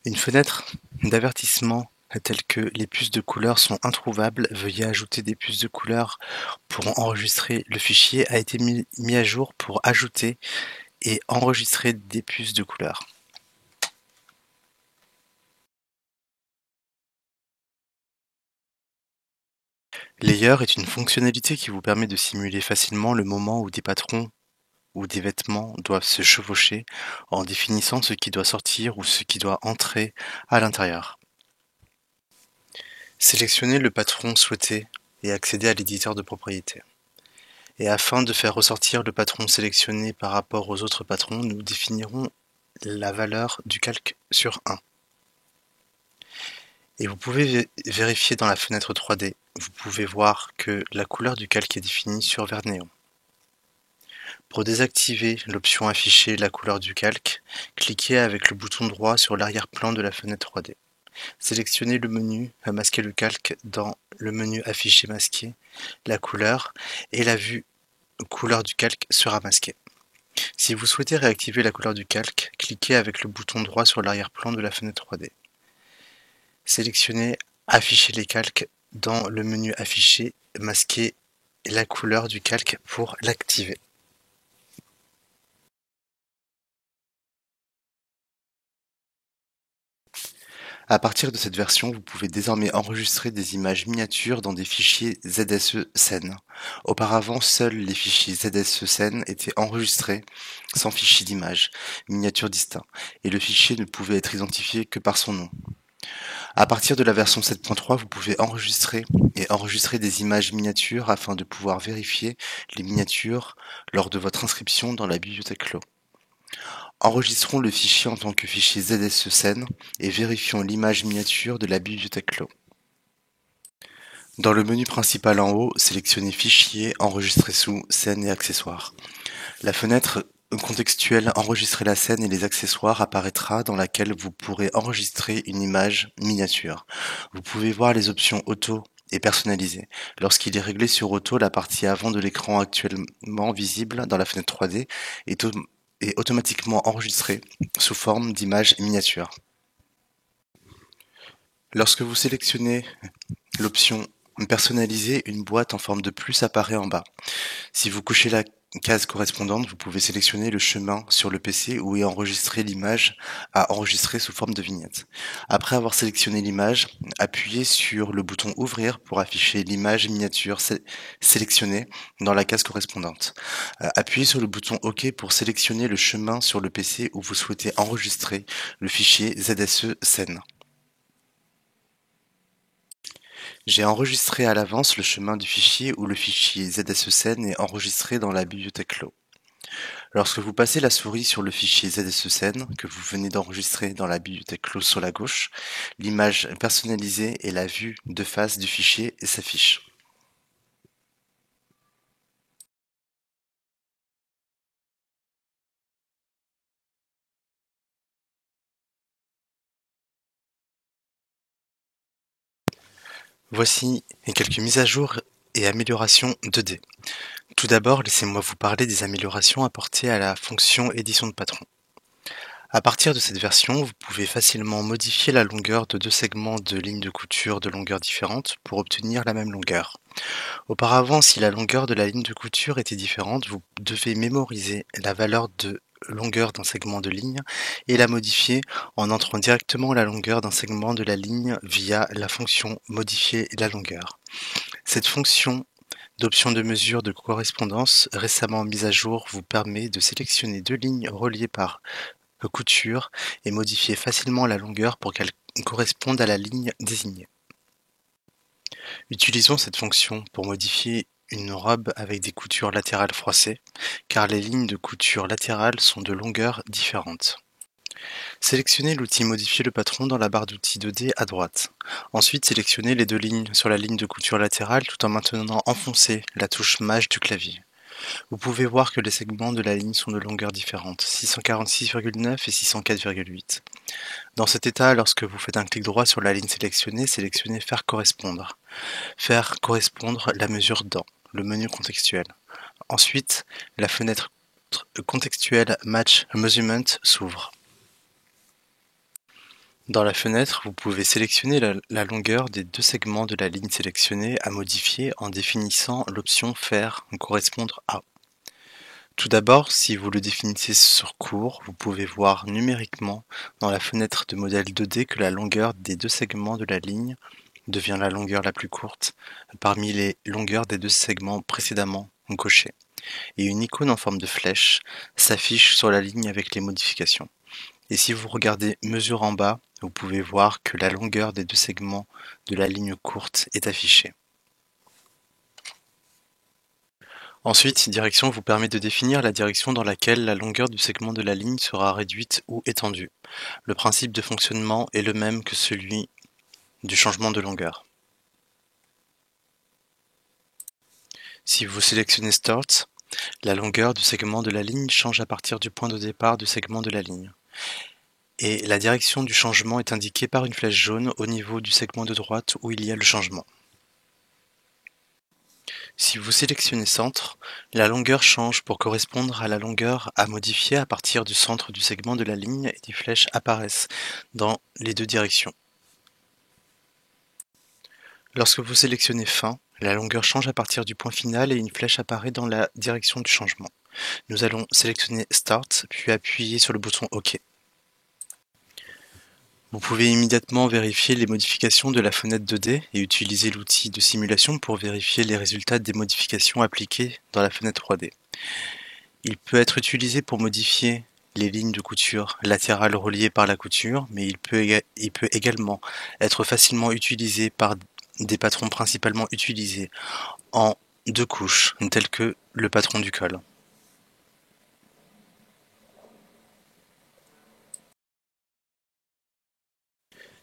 Une fenêtre d'avertissement telle que les puces de couleurs sont introuvables, veuillez ajouter des puces de couleurs pour enregistrer le fichier a été mis à jour pour ajouter et enregistrer des puces de couleurs. Layer est une fonctionnalité qui vous permet de simuler facilement le moment où des patrons ou des vêtements doivent se chevaucher en définissant ce qui doit sortir ou ce qui doit entrer à l'intérieur. Sélectionnez le patron souhaité et accédez à l'éditeur de propriété. Et afin de faire ressortir le patron sélectionné par rapport aux autres patrons, nous définirons la valeur du calque sur 1. Et vous pouvez vérifier dans la fenêtre 3D, vous pouvez voir que la couleur du calque est définie sur vert néon. Pour désactiver l'option afficher la couleur du calque, cliquez avec le bouton droit sur l'arrière-plan de la fenêtre 3D. Sélectionnez le menu Masquer le calque dans le menu Afficher masquer la couleur et la vue couleur du calque sera masquée. Si vous souhaitez réactiver la couleur du calque, cliquez avec le bouton droit sur l'arrière-plan de la fenêtre 3D. Sélectionnez Afficher les calques dans le menu Afficher masquer la couleur du calque pour l'activer. À partir de cette version, vous pouvez désormais enregistrer des images miniatures dans des fichiers ZSE Scène. Auparavant, seuls les fichiers ZSE Scène étaient enregistrés sans fichier d'image, miniature distinct, et le fichier ne pouvait être identifié que par son nom. À partir de la version 7.3, vous pouvez enregistrer des images miniatures afin de pouvoir vérifier les miniatures lors de votre inscription dans la bibliothèque Clos. Enregistrons le fichier en tant que fichier ZSE-Scène et vérifions l'image miniature de la bibliothèque Clos. Dans le menu principal en haut, sélectionnez Fichier, Enregistrer sous, Scène et accessoires. La fenêtre contextuelle Enregistrer la scène et les accessoires apparaîtra, dans laquelle vous pourrez enregistrer une image miniature. Vous pouvez voir les options Auto et personnalisé. Lorsqu'il est réglé sur Auto, la partie avant de l'écran actuellement visible dans la fenêtre 3D est automatiquement enregistrée sous forme d'image miniature. Lorsque vous sélectionnez l'option Personnaliser, une boîte en forme de plus apparaît en bas. Si vous cochez la case correspondante, vous pouvez sélectionner le chemin sur le PC où est enregistrée l'image à enregistrer sous forme de vignette. Après avoir sélectionné l'image, appuyez sur le bouton Ouvrir pour afficher l'image miniature sélectionnée dans la case correspondante. Appuyez sur le bouton OK pour sélectionner le chemin sur le PC où vous souhaitez enregistrer le fichier ZSE Scène. J'ai enregistré à l'avance le chemin du fichier où le fichier ZSE-Scène est enregistré dans la bibliothèque Clos. Lorsque vous passez la souris sur le fichier ZSE-Scène que vous venez d'enregistrer dans la bibliothèque Clos sur la gauche, l'image personnalisée et la vue de face du fichier s'affichent. Voici quelques mises à jour et améliorations 2D. Tout d'abord, laissez-moi vous parler des améliorations apportées à la fonction édition de patron. À partir de cette version, vous pouvez facilement modifier la longueur de deux segments de lignes de couture de longueur différentes pour obtenir la même longueur. Auparavant, si la longueur de la ligne de couture était différente, vous devez mémoriser la valeur de longueur d'un segment de ligne et la modifier en entrant directement la longueur d'un segment de la ligne via la fonction modifier la longueur. Cette fonction d'option de mesure de correspondance récemment mise à jour vous permet de sélectionner deux lignes reliées par couture et modifier facilement la longueur pour qu'elle corresponde à la ligne désignée. Utilisons cette fonction pour modifier une robe avec des coutures latérales froissées, car les lignes de couture latérales sont de longueurs différentes. Sélectionnez l'outil Modifier le patron dans la barre d'outils 2D à droite. Ensuite, sélectionnez les deux lignes sur la ligne de couture latérale tout en maintenant enfoncé la touche Maj du clavier. Vous pouvez voir que les segments de la ligne sont de longueurs différentes, 646,9 et 604,8. Dans cet état, lorsque vous faites un clic droit sur la ligne sélectionnée, sélectionnez Faire correspondre. Faire correspondre la mesure dans le menu contextuel. Ensuite, la fenêtre contextuelle Match Measurement s'ouvre. Dans la fenêtre, vous pouvez sélectionner la longueur des deux segments de la ligne sélectionnée à modifier en définissant l'option Faire correspondre à. Tout d'abord, si vous le définissez sur court, vous pouvez voir numériquement dans la fenêtre de modèle 2D que la longueur des deux segments de la ligne devient la longueur la plus courte parmi les longueurs des deux segments précédemment cochés. Et une icône en forme de flèche s'affiche sur la ligne avec les modifications. Et si vous regardez Mesure en bas, vous pouvez voir que la longueur des deux segments de la ligne courte est affichée. Ensuite, Direction vous permet de définir la direction dans laquelle la longueur du segment de la ligne sera réduite ou étendue. Le principe de fonctionnement est le même que celui du changement de longueur. Si vous sélectionnez Start, la longueur du segment de la ligne change à partir du point de départ du segment de la ligne. Et la direction du changement est indiquée par une flèche jaune au niveau du segment de droite où il y a le changement. Si vous sélectionnez Centre, la longueur change pour correspondre à la longueur à modifier à partir du centre du segment de la ligne et des flèches apparaissent dans les deux directions. Lorsque vous sélectionnez Fin, la longueur change à partir du point final et une flèche apparaît dans la direction du changement. Nous allons sélectionner Start, puis appuyer sur le bouton OK. Vous pouvez immédiatement vérifier les modifications de la fenêtre 2D et utiliser l'outil de simulation pour vérifier les résultats des modifications appliquées dans la fenêtre 3D. Il peut être utilisé pour modifier les lignes de couture latérales reliées par la couture, mais il peut également être facilement utilisé par des patrons principalement utilisés en deux couches, tels que le patron du col.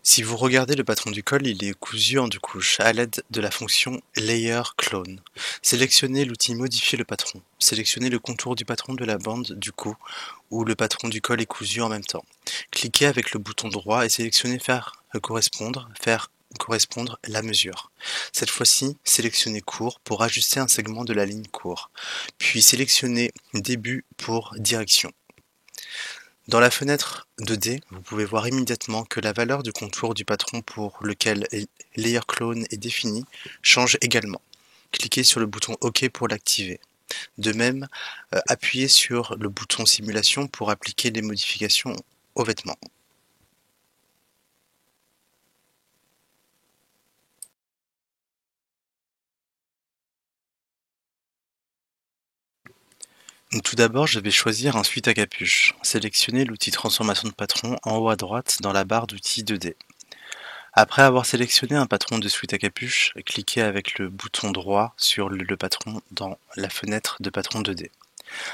Si vous regardez le patron du col, il est cousu en 2 couches à l'aide de la fonction Layer Clone. Sélectionnez l'outil Modifier le patron. Sélectionnez le contour du patron de la bande du cou où le patron du col est cousu en même temps. Cliquez avec le bouton droit et sélectionnez Faire correspondre la mesure. Cette fois-ci, sélectionnez Court pour ajuster un segment de la ligne court. Puis sélectionnez Début pour direction. Dans la fenêtre 2D, vous pouvez voir immédiatement que la valeur du contour du patron pour lequel Layer Clone est défini change également. Cliquez sur le bouton OK pour l'activer. De même, appuyez sur le bouton Simulation pour appliquer les modifications au vêtement. Tout d'abord, je vais choisir un sweat à capuche. Sélectionnez l'outil Transformation de patron en haut à droite dans la barre d'outils 2D. Après avoir sélectionné un patron de sweat à capuche, cliquez avec le bouton droit sur le patron dans la fenêtre de patron 2D.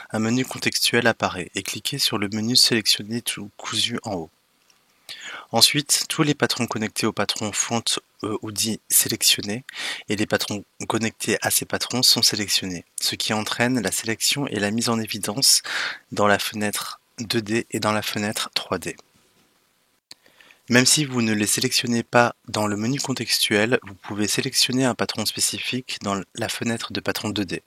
Un menu contextuel apparaît et cliquez sur le menu Sélectionner tout cousu en haut. Ensuite, tous les patrons connectés au patron font ou dit sélectionner et les patrons connectés à ces patrons sont sélectionnés, ce qui entraîne la sélection et la mise en évidence dans la fenêtre 2D et dans la fenêtre 3D. Même si vous ne les sélectionnez pas dans le menu contextuel, vous pouvez sélectionner un patron spécifique dans la fenêtre de patron 2D,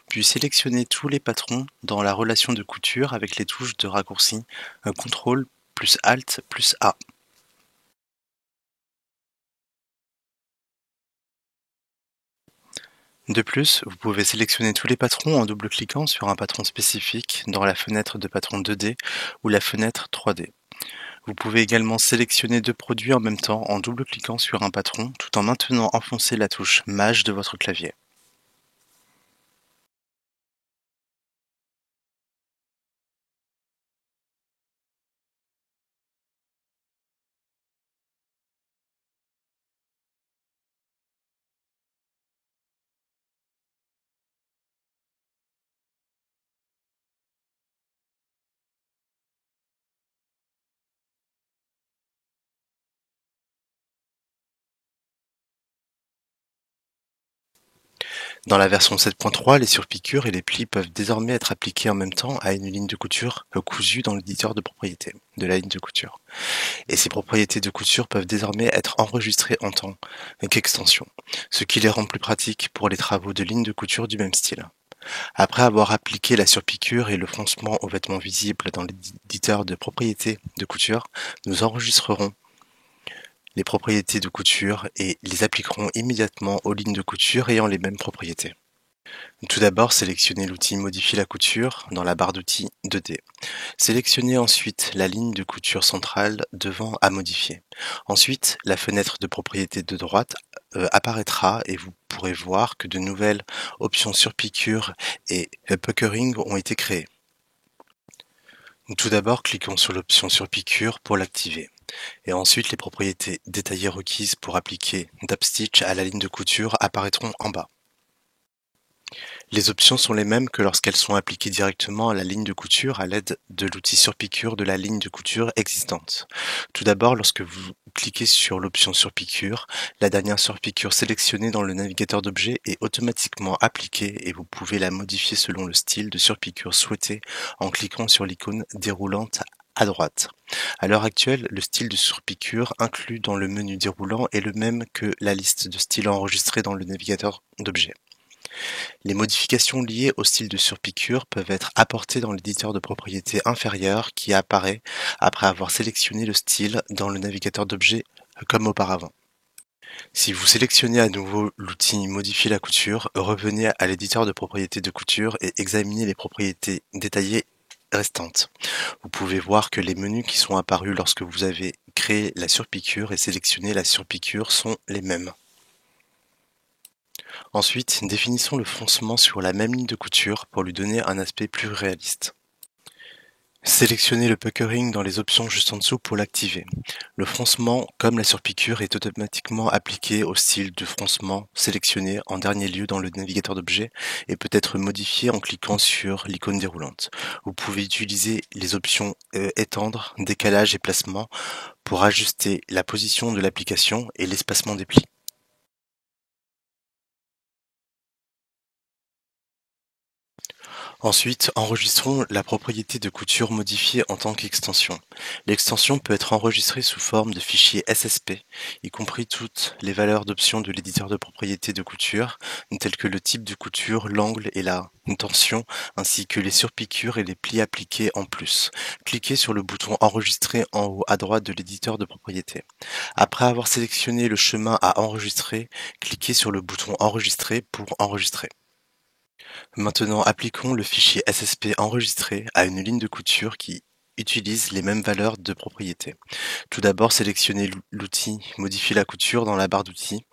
puis sélectionner tous les patrons dans la relation de couture avec les touches de raccourci CTRL plus ALT plus A. De plus, vous pouvez sélectionner tous les patrons en double-cliquant sur un patron spécifique dans la fenêtre de patron 2D ou la fenêtre 3D. Vous pouvez également sélectionner 2 produits en même temps en double-cliquant sur un patron tout en maintenant enfoncé la touche Maj de votre clavier. Dans la version 7.3, les surpiqûres et les plis peuvent désormais être appliqués en même temps à une ligne de couture cousue dans l'éditeur de propriétés de la ligne de couture. Et ces propriétés de couture peuvent désormais être enregistrées en tant qu'extension, ce qui les rend plus pratiques pour les travaux de ligne de couture du même style. Après avoir appliqué la surpiqûre et le froncement aux vêtements visibles dans l'éditeur de propriétés de couture, nous enregistrerons les propriétés de couture et les appliquerons immédiatement aux lignes de couture ayant les mêmes propriétés. Tout d'abord, sélectionnez l'outil Modifier la couture dans la barre d'outils 2D. Sélectionnez ensuite la ligne de couture centrale devant à modifier. Ensuite, la fenêtre de propriétés de droite apparaîtra et vous pourrez voir que de nouvelles options surpiqûre et puckering ont été créées. Tout d'abord, cliquons sur l'option surpiqûre pour l'activer. Et ensuite, les propriétés détaillées requises pour appliquer Dapstitch à la ligne de couture apparaîtront en bas. Les options sont les mêmes que lorsqu'elles sont appliquées directement à la ligne de couture à l'aide de l'outil surpiqûre de la ligne de couture existante. Tout d'abord, lorsque vous cliquez sur l'option surpiqûre, la dernière surpiqûre sélectionnée dans le navigateur d'objets est automatiquement appliquée et vous pouvez la modifier selon le style de surpiqûre souhaité en cliquant sur l'icône déroulante à droite. À l'heure actuelle, le style de surpiqûre inclus dans le menu déroulant est le même que la liste de styles enregistrés dans le navigateur d'objets. Les modifications liées au style de surpiqûre peuvent être apportées dans l'éditeur de propriétés inférieur qui apparaît après avoir sélectionné le style dans le navigateur d'objets comme auparavant. Si vous sélectionnez à nouveau l'outil Modifier la couture, revenez à l'éditeur de propriétés de couture et examinez les propriétés détaillées restantes. Vous pouvez voir que les menus qui sont apparus lorsque vous avez créé la surpiqûre et sélectionné la surpiqûre sont les mêmes. Ensuite, définissons le froncement sur la même ligne de couture pour lui donner un aspect plus réaliste. Sélectionnez le puckering dans les options juste en dessous pour l'activer. Le froncement, comme la surpiqûre, est automatiquement appliqué au style de froncement sélectionné en dernier lieu dans le navigateur d'objets et peut être modifié en cliquant sur l'icône déroulante. Vous pouvez utiliser les options étendre, décalage et placement pour ajuster la position de l'application et l'espacement des plis. Ensuite, enregistrons la propriété de couture modifiée en tant qu'extension. L'extension peut être enregistrée sous forme de fichier SSP, y compris toutes les valeurs d'options de l'éditeur de propriété de couture, telles que le type de couture, l'angle et la tension, ainsi que les surpiqûres et les plis appliqués en plus. Cliquez sur le bouton Enregistrer en haut à droite de l'éditeur de propriété. Après avoir sélectionné le chemin à enregistrer, cliquez sur le bouton Enregistrer pour enregistrer. Maintenant, appliquons le fichier SSP enregistré à une ligne de couture qui utilise les mêmes valeurs de propriété. Tout d'abord, sélectionnez l'outil Modifier la couture dans la barre d'outils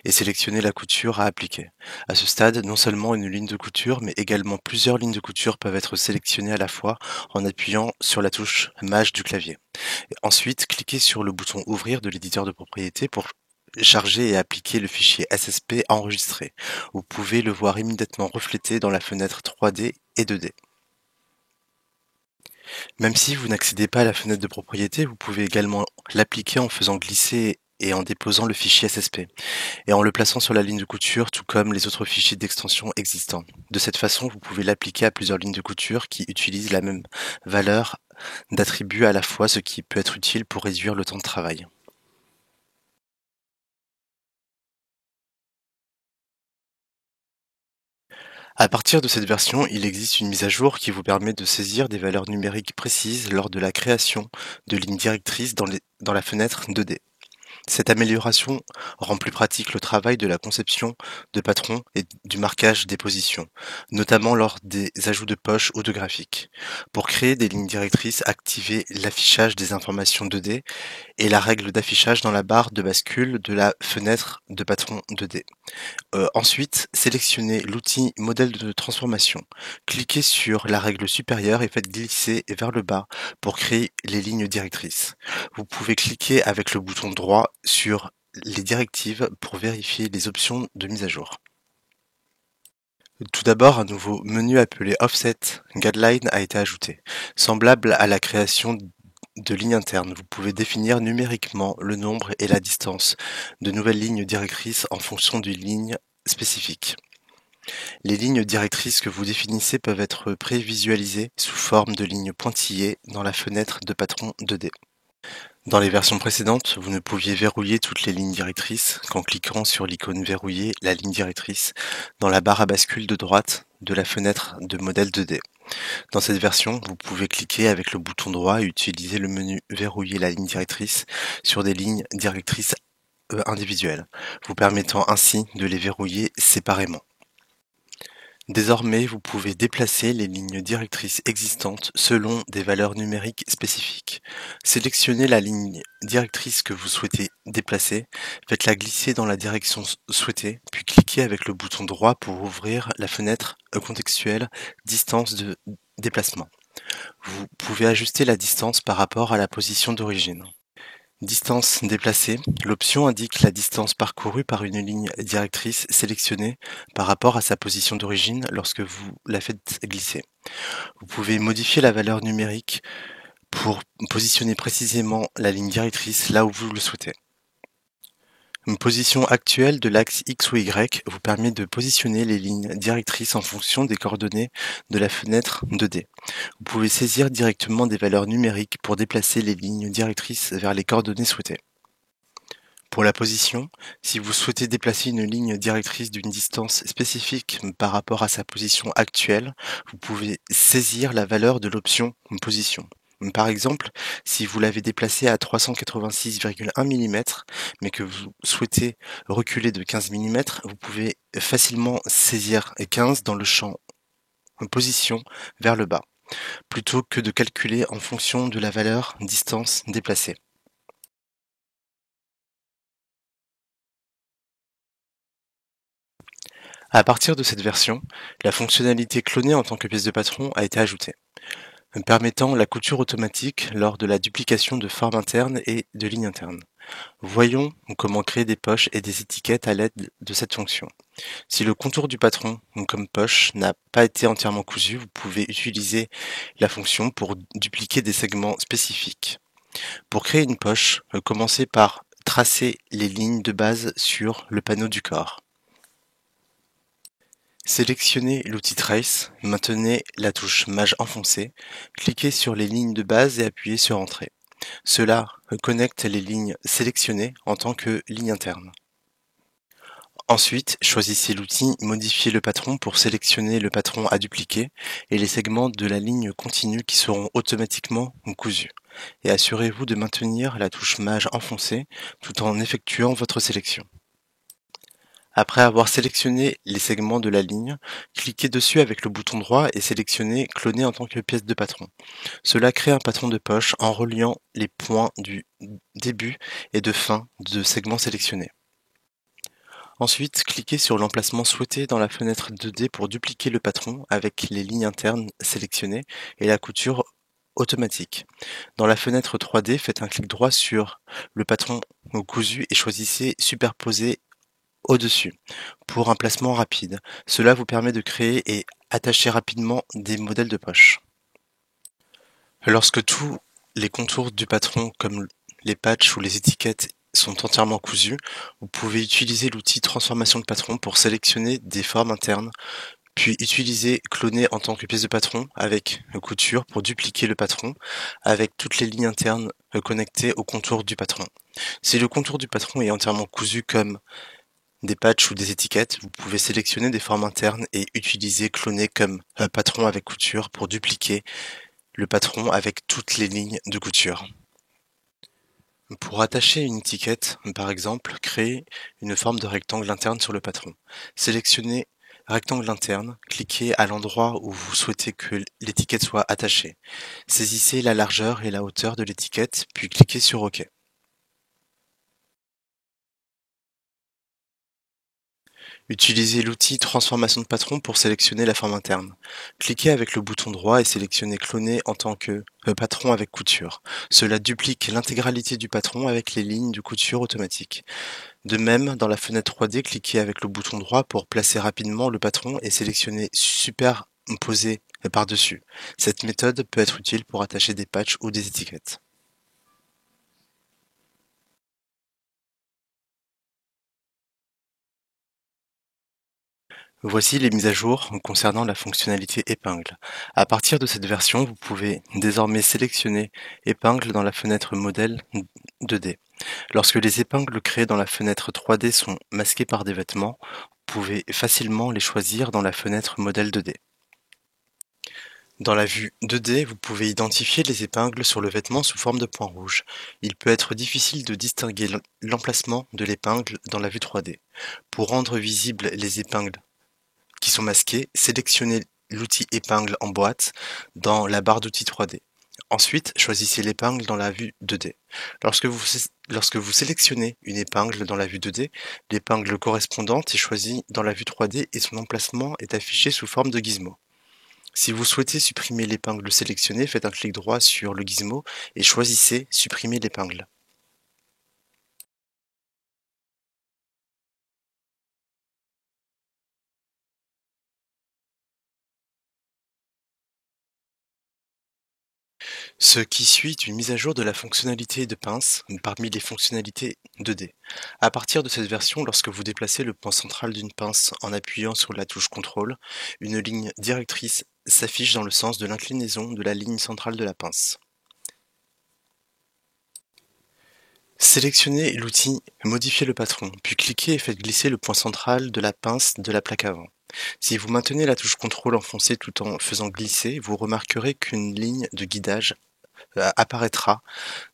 et sélectionnez la couture à appliquer. À ce stade, non seulement une ligne de couture, mais également plusieurs lignes de couture peuvent être sélectionnées à la fois en appuyant sur la touche Maj du clavier. Ensuite, cliquez sur le bouton Ouvrir de l'éditeur de propriété pour charger et appliquer le fichier SSP enregistré. Vous pouvez le voir immédiatement reflété dans la fenêtre 3D et 2D. Même si vous n'accédez pas à la fenêtre de propriété, vous pouvez également l'appliquer en faisant glisser et en déposant le fichier SSP, et en le plaçant sur la ligne de couture, tout comme les autres fichiers d'extension existants. De cette façon, vous pouvez l'appliquer à plusieurs lignes de couture qui utilisent la même valeur d'attribut à la fois, ce qui peut être utile pour réduire le temps de travail. À partir de cette version, il existe une mise à jour qui vous permet de saisir des valeurs numériques précises lors de la création de lignes directrices dans la fenêtre 2D. Cette amélioration rend plus pratique le travail de la conception de patrons et du marquage des positions, notamment lors des ajouts de poches ou de graphiques. Pour créer des lignes directrices, activez l'affichage des informations 2D et la règle d'affichage dans la barre de bascule de la fenêtre de patron 2D. Ensuite, sélectionnez l'outil modèle de transformation. Cliquez sur la règle supérieure et faites glisser vers le bas pour créer les lignes directrices. Vous pouvez cliquer avec le bouton droit sur les directives pour vérifier les options de mise à jour. Tout d'abord, un nouveau menu appelé Offset Guideline a été ajouté. Semblable à la création de lignes internes, vous pouvez définir numériquement le nombre et la distance de nouvelles lignes directrices en fonction d'une ligne spécifique. Les lignes directrices que vous définissez peuvent être prévisualisées sous forme de lignes pointillées dans la fenêtre de patron 2D. Dans les versions précédentes, vous ne pouviez verrouiller toutes les lignes directrices qu'en cliquant sur l'icône Verrouiller la ligne directrice dans la barre à bascule de droite de la fenêtre de modèle 2D. Dans cette version, vous pouvez cliquer avec le bouton droit et utiliser le menu Verrouiller la ligne directrice sur des lignes directrices individuelles, vous permettant ainsi de les verrouiller séparément. Désormais, vous pouvez déplacer les lignes directrices existantes selon des valeurs numériques spécifiques. Sélectionnez la ligne directrice que vous souhaitez déplacer, faites-la glisser dans la direction souhaitée, puis cliquez avec le bouton droit pour ouvrir la fenêtre contextuelle distance de déplacement. Vous pouvez ajuster la distance par rapport à la position d'origine. Distance déplacée, l'option indique la distance parcourue par une ligne directrice sélectionnée par rapport à sa position d'origine lorsque vous la faites glisser. Vous pouvez modifier la valeur numérique pour positionner précisément la ligne directrice là où vous le souhaitez. Une position actuelle de l'axe X ou Y vous permet de positionner les lignes directrices en fonction des coordonnées de la fenêtre 2D. Vous pouvez saisir directement des valeurs numériques pour déplacer les lignes directrices vers les coordonnées souhaitées. Pour la position, si vous souhaitez déplacer une ligne directrice d'une distance spécifique par rapport à sa position actuelle, vous pouvez saisir la valeur de l'option Position. Par exemple, si vous l'avez déplacée à 386,1 mm, mais que vous souhaitez reculer de 15 mm, vous pouvez facilement saisir 15 dans le champ Position vers le bas, plutôt que de calculer en fonction de la valeur distance déplacée. À partir de cette version, la fonctionnalité cloner en tant que pièce de patron a été ajoutée. permettant la couture automatique lors de la duplication de formes internes et de lignes internes. Voyons comment créer des poches et des étiquettes à l'aide de cette fonction. Si le contour du patron, comme poche, n'a pas été entièrement cousu, vous pouvez utiliser la fonction pour dupliquer des segments spécifiques. Pour créer une poche, commencez par tracer les lignes de base sur le panneau du corps. Sélectionnez l'outil Trace, maintenez la touche Maj enfoncée, cliquez sur les lignes de base et appuyez sur Entrée. Cela connecte les lignes sélectionnées en tant que ligne interne. Ensuite, choisissez l'outil Modifier le patron pour sélectionner le patron à dupliquer et les segments de la ligne continue qui seront automatiquement cousus. Et assurez-vous de maintenir la touche Maj enfoncée tout en effectuant votre sélection. Après avoir sélectionné les segments de la ligne, cliquez dessus avec le bouton droit et sélectionnez Cloner en tant que pièce de patron. Cela crée un patron de poche en reliant les points du début et de fin de segments sélectionnés. Ensuite, cliquez sur l'emplacement souhaité dans la fenêtre 2D pour dupliquer le patron avec les lignes internes sélectionnées et la couture automatique. Dans la fenêtre 3D, faites un clic droit sur le patron cousu et choisissez Superposer au-dessus pour un placement rapide. Cela vous permet de créer et attacher rapidement des modèles de poche. Lorsque tous les contours du patron, comme les patchs ou les étiquettes, sont entièrement cousus, vous pouvez utiliser l'outil Transformation de patron pour sélectionner des formes internes, puis utiliser Cloner en tant que pièce de patron avec couture pour dupliquer le patron avec toutes les lignes internes connectées au contour du patron. Si le contour du patron est entièrement cousu comme des patchs ou des étiquettes, vous pouvez sélectionner des formes internes et utiliser Cloner comme patron avec couture pour dupliquer le patron avec toutes les lignes de couture. Pour attacher une étiquette, par exemple, créez une forme de rectangle interne sur le patron. Sélectionnez Rectangle interne, cliquez à l'endroit où vous souhaitez que l'étiquette soit attachée. Saisissez la largeur et la hauteur de l'étiquette, puis cliquez sur OK. Utilisez l'outil Transformation de patron pour sélectionner la forme interne. Cliquez avec le bouton droit et sélectionnez Cloner en tant que patron avec couture. Cela duplique l'intégralité du patron avec les lignes de couture automatique. De même, dans la fenêtre 3D, cliquez avec le bouton droit pour placer rapidement le patron et sélectionnez Superposer par-dessus. Cette méthode peut être utile pour attacher des patchs ou des étiquettes. Voici les mises à jour concernant la fonctionnalité épingle. À partir de cette version, vous pouvez désormais sélectionner épingle dans la fenêtre modèle 2D. Lorsque les épingles créées dans la fenêtre 3D sont masquées par des vêtements, vous pouvez facilement les choisir dans la fenêtre modèle 2D. Dans la vue 2D, vous pouvez identifier les épingles sur le vêtement sous forme de points rouges. Il peut être difficile de distinguer l'emplacement de l'épingle dans la vue 3D. Pour rendre visibles les épingles qui sont masqués, sélectionnez l'outil épingle en boîte dans la barre d'outils 3D. Ensuite, choisissez l'épingle dans la vue 2D. Lorsque vous sélectionnez une épingle dans la vue 2D, l'épingle correspondante est choisie dans la vue 3D et son emplacement est affiché sous forme de gizmo. Si vous souhaitez supprimer l'épingle sélectionnée, faites un clic droit sur le gizmo et choisissez Supprimer l'épingle. Ce qui suit est une mise à jour de la fonctionnalité de pince parmi les fonctionnalités 2D. À partir de cette version, lorsque vous déplacez le point central d'une pince en appuyant sur la touche CTRL, une ligne directrice s'affiche dans le sens de l'inclinaison de la ligne centrale de la pince. Sélectionnez l'outil Modifier le patron, puis cliquez et faites glisser le point central de la pince de la plaque avant. Si vous maintenez la touche CTRL enfoncée tout en faisant glisser, vous remarquerez qu'une ligne de guidage apparaîtra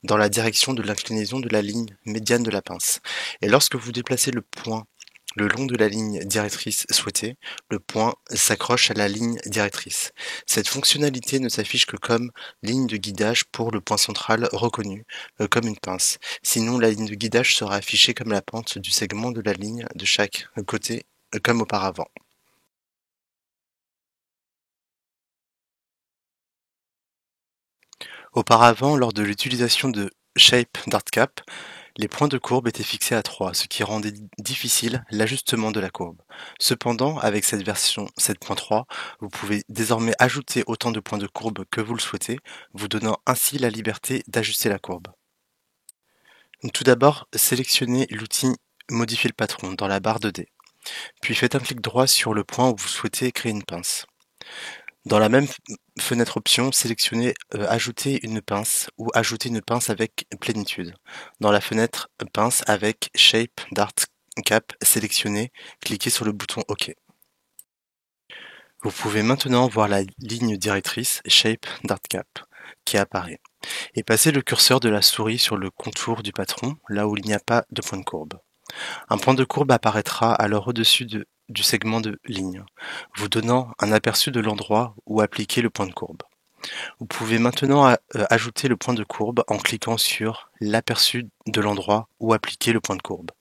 dans la direction de l'inclinaison de la ligne médiane de la pince. Et lorsque vous déplacez le point le long de la ligne directrice souhaitée, le point s'accroche à la ligne directrice. Cette fonctionnalité ne s'affiche que comme ligne de guidage pour le point central reconnu comme une pince. Sinon, la ligne de guidage sera affichée comme la pente du segment de la ligne de chaque côté comme auparavant. Auparavant, lors de l'utilisation de Shape d'ArtCap, les points de courbe étaient fixés à 3, ce qui rendait difficile l'ajustement de la courbe. Cependant, avec cette version 7.3, vous pouvez désormais ajouter autant de points de courbe que vous le souhaitez, vous donnant ainsi la liberté d'ajuster la courbe. Tout d'abord, sélectionnez l'outil Modifier le patron dans la barre 2D, puis faites un clic droit sur le point où vous souhaitez créer une pince. Dans la même fenêtre option, sélectionnez Ajouter une pince ou Ajouter une pince avec plénitude. Dans la fenêtre pince avec Shape d'ArtCap sélectionnez, cliquez sur le bouton OK. Vous pouvez maintenant voir la ligne directrice Shape d'ArtCap qui apparaît et passer le curseur de la souris sur le contour du patron, là où il n'y a pas de point de courbe. Un point de courbe apparaîtra alors au-dessus du segment de ligne, vous donnant un aperçu de l'endroit où appliquer le point de courbe. Vous pouvez maintenant ajouter le point de courbe en cliquant sur l'aperçu de l'endroit où appliquer le point de courbe.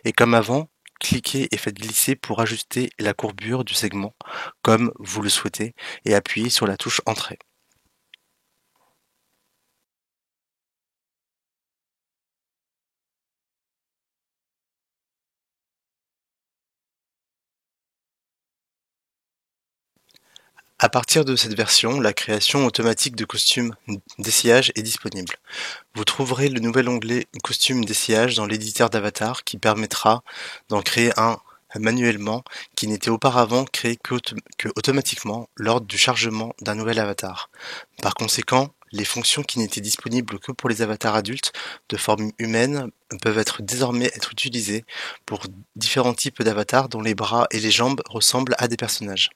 Et comme avant, cliquez et faites glisser pour ajuster la courbure du segment comme vous le souhaitez et appuyez sur la touche Entrée. À partir de cette version, la création automatique de costumes d'essayage est disponible. Vous trouverez le nouvel onglet Costume d'essayage dans l'éditeur d'avatar qui permettra d'en créer un manuellement qui n'était auparavant créé que automatiquement lors du chargement d'un nouvel avatar. Par conséquent, les fonctions qui n'étaient disponibles que pour les avatars adultes de forme humaine peuvent désormais être utilisées pour différents types d'avatars dont les bras et les jambes ressemblent à des personnages.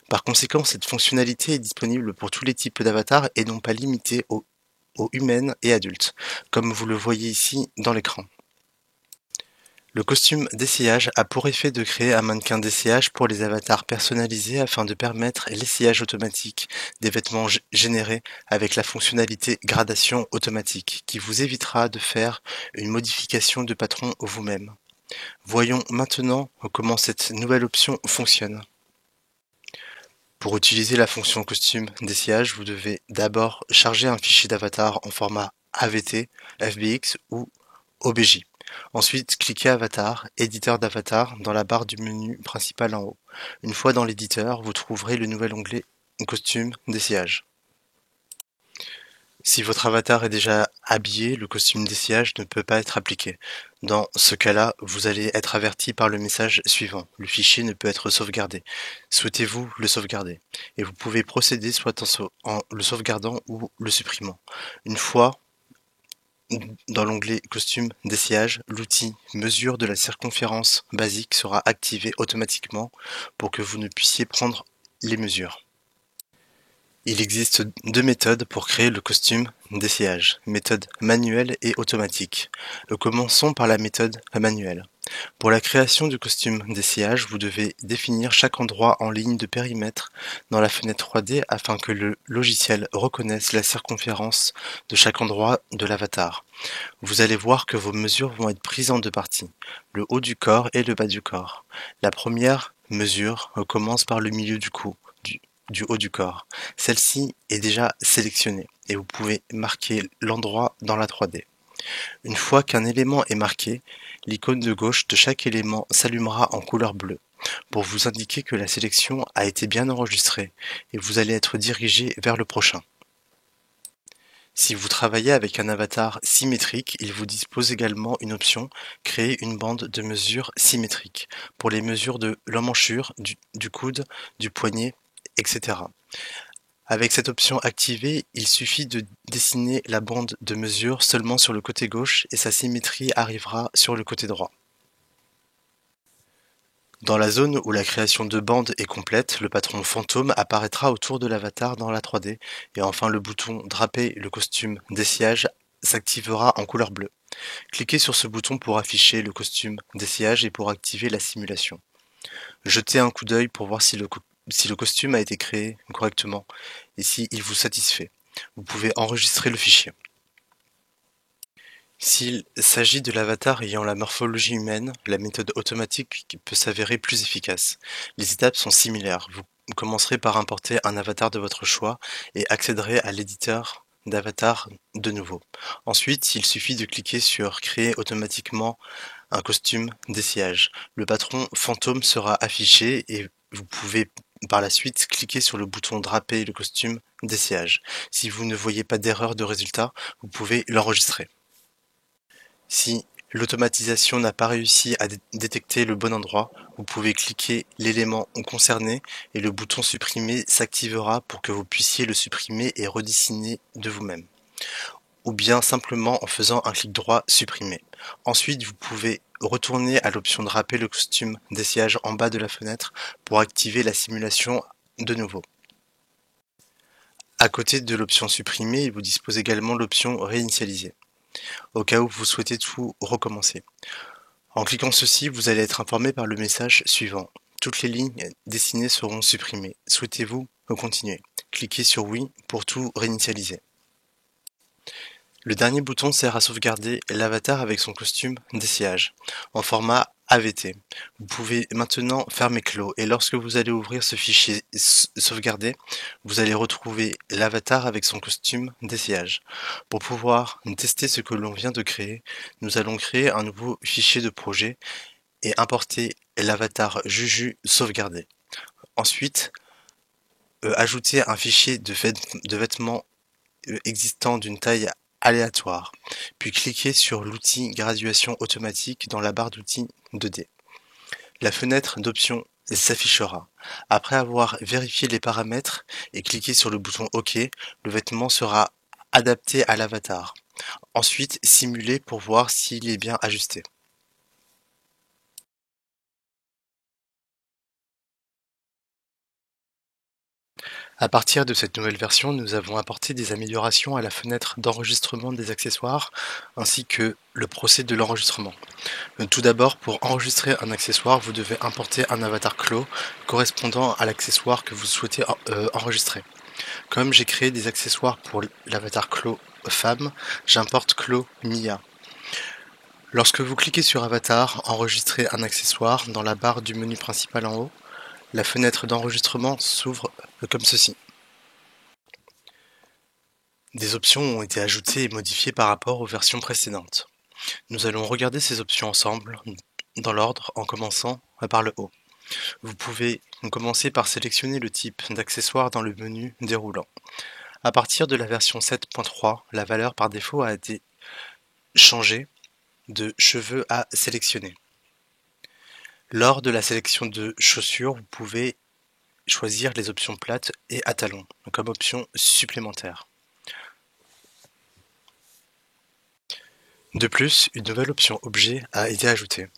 Par conséquent, cette fonctionnalité est disponible pour tous les types d'avatars et non pas limitée aux humaines et adultes, comme vous le voyez ici dans l'écran. Le costume d'essayage a pour effet de créer un mannequin d'essayage pour les avatars personnalisés afin de permettre l'essayage automatique des vêtements générés avec la fonctionnalité gradation automatique qui vous évitera de faire une modification de patron vous-même. Voyons maintenant comment cette nouvelle option fonctionne. Pour utiliser la fonction costume d'essayage, vous devez d'abord charger un fichier d'avatar en format AVT, FBX ou OBJ. Ensuite, cliquez Avatar, Éditeur d'avatar dans la barre du menu principal en haut. Une fois dans l'éditeur, vous trouverez le nouvel onglet Costume d'essayage. Si votre avatar est déjà habillé, le costume d'essayage ne peut pas être appliqué. Dans ce cas-là, vous allez être averti par le message suivant. Le fichier ne peut être sauvegardé. Souhaitez-vous le sauvegarder? Et vous pouvez procéder soit en le sauvegardant ou le supprimant. Une fois dans l'onglet Costume d'essayage, l'outil Mesure de la circonférence basique sera activé automatiquement pour que vous ne puissiez prendre les mesures. Il existe deux méthodes pour créer le costume d'essayage, méthode manuelle et automatique. Commençons par la méthode manuelle. Pour la création du costume d'essayage, vous devez définir chaque endroit en ligne de périmètre dans la fenêtre 3D afin que le logiciel reconnaisse la circonférence de chaque endroit de l'avatar. Vous allez voir que vos mesures vont être prises en deux parties, le haut du corps et le bas du corps. La première mesure commence par le milieu du cou, du haut du corps. Celle-ci est déjà sélectionnée et vous pouvez marquer l'endroit dans la 3D. Une fois qu'un élément est marqué, l'icône de gauche de chaque élément s'allumera en couleur bleue pour vous indiquer que la sélection a été bien enregistrée et vous allez être dirigé vers le prochain. Si vous travaillez avec un avatar symétrique, il vous dispose également une option « Créer une bande de mesure symétrique » pour les mesures de l'emmanchure, du coude, du poignet, etc. Avec cette option activée, il suffit de dessiner la bande de mesure seulement sur le côté gauche et sa symétrie arrivera sur le côté droit. Dans la zone où la création de bande est complète, le patron fantôme apparaîtra autour de l'avatar dans la 3D et enfin le bouton Draper le costume d'essayage s'activera en couleur bleue. Cliquez sur ce bouton pour afficher le costume d'essayage et pour activer la simulation. Jetez un coup d'œil pour voir si le costume a été créé correctement et s'il vous satisfait. Vous pouvez enregistrer le fichier. S'il s'agit de l'avatar ayant la morphologie humaine, la méthode automatique peut s'avérer plus efficace. Les étapes sont similaires. Vous commencerez par importer un avatar de votre choix et accéderez à l'éditeur d'avatar de nouveau. Ensuite, il suffit de cliquer sur créer automatiquement un costume d'essayage. Le patron fantôme sera affiché et vous pouvez par la suite cliquer sur le bouton draper le costume d'essayage. Si vous ne voyez pas d'erreur de résultat, vous pouvez l'enregistrer. Si l'automatisation n'a pas réussi à détecter le bon endroit, vous pouvez cliquer l'élément concerné et le bouton supprimer s'activera pour que vous puissiez le supprimer et redessiner de vous-même. Ou bien simplement en faisant un clic droit supprimer. Ensuite, vous pouvez retourner à l'option draper le costume d'essayage en bas de la fenêtre pour activer la simulation de nouveau. À côté de l'option supprimer, il vous dispose également l'option réinitialiser, au cas où vous souhaitez tout recommencer. En cliquant ceci, vous allez être informé par le message suivant. Toutes les lignes dessinées seront supprimées. Souhaitez-vous continuer? Cliquez sur oui pour tout réinitialiser. Le dernier bouton sert à sauvegarder l'avatar avec son costume d'essayage, en format AVT. Vous pouvez maintenant fermer clos et lorsque vous allez ouvrir ce fichier sauvegardé, vous allez retrouver l'avatar avec son costume d'essayage. Pour pouvoir tester ce que l'on vient de créer, nous allons créer un nouveau fichier de projet et importer l'avatar Juju sauvegardé. Ensuite, ajouter un fichier de vêtements existant d'une taille aléatoire, puis cliquez sur l'outil graduation automatique dans la barre d'outils 2D. La fenêtre d'options s'affichera. Après avoir vérifié les paramètres et cliqué sur le bouton OK, le vêtement sera adapté à l'avatar. Ensuite, simulez pour voir s'il est bien ajusté. À partir de cette nouvelle version, nous avons apporté des améliorations à la fenêtre d'enregistrement des accessoires ainsi que le procès de l'enregistrement. Tout d'abord, pour enregistrer un accessoire, vous devez importer un avatar clos correspondant à l'accessoire que vous souhaitez enregistrer. Comme j'ai créé des accessoires pour l'avatar clos femme, j'importe clos Mia. Lorsque vous cliquez sur avatar, enregistrer un accessoire dans la barre du menu principal en haut, la fenêtre d'enregistrement s'ouvre comme ceci. Des options ont été ajoutées et modifiées par rapport aux versions précédentes. Nous allons regarder ces options ensemble, dans l'ordre, en commençant par le haut. Vous pouvez commencer par sélectionner le type d'accessoire dans le menu déroulant. À partir de la version 7.3, la valeur par défaut a été changée de cheveux à sélectionner. Lors de la sélection de chaussures, vous pouvez choisir les options plates et à talons, comme option supplémentaire. De plus, une nouvelle option objet a été ajoutée.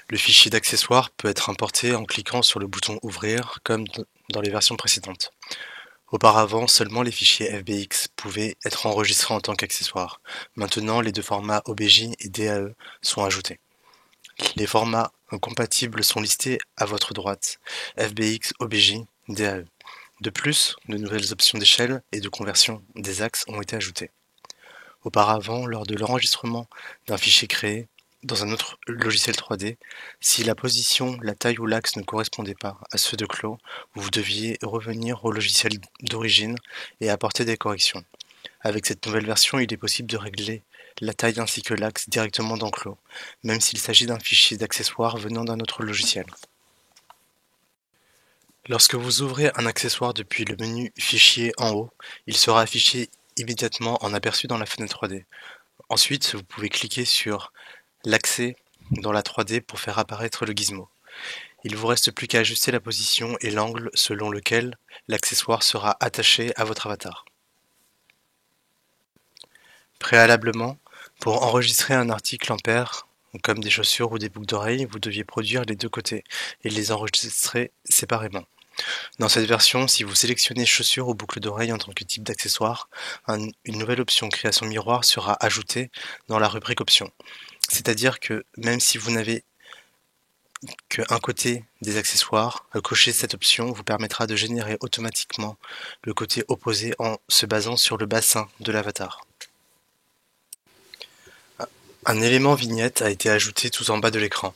Le fichier d'accessoires peut être importé en cliquant sur le bouton ouvrir comme dans les versions précédentes. Auparavant, seulement les fichiers FBX pouvaient être enregistrés en tant qu'accessoires. Maintenant, les deux formats OBJ et DAE sont ajoutés. Les formats compatibles sont listés à votre droite, FBX, OBJ, DAE. De plus, de nouvelles options d'échelle et de conversion des axes ont été ajoutées. Auparavant, lors de l'enregistrement d'un fichier créé dans un autre logiciel 3D, si la position, la taille ou l'axe ne correspondaient pas à ceux de Clos, vous deviez revenir au logiciel d'origine et apporter des corrections. Avec cette nouvelle version, il est possible de régler la taille ainsi que l'axe directement dans Clos, même s'il s'agit d'un fichier d'accessoire venant d'un autre logiciel. Lorsque vous ouvrez un accessoire depuis le menu Fichier en haut, il sera affiché immédiatement en aperçu dans la fenêtre 3D. Ensuite, vous pouvez cliquer sur l'accès dans la 3D pour faire apparaître le gizmo. Il ne vous reste plus qu'à ajuster la position et l'angle selon lequel l'accessoire sera attaché à votre avatar. Préalablement, pour enregistrer un article en paire, comme des chaussures ou des boucles d'oreilles, vous deviez produire les deux côtés et les enregistrer séparément. Dans cette version, si vous sélectionnez chaussures ou boucles d'oreilles en tant que type d'accessoire, une nouvelle option création miroir sera ajoutée dans la rubrique options. C'est-à-dire que même si vous n'avez qu'un côté des accessoires, cocher cette option vous permettra de générer automatiquement le côté opposé en se basant sur le bassin de l'avatar. Un élément vignette a été ajouté tout en bas de l'écran.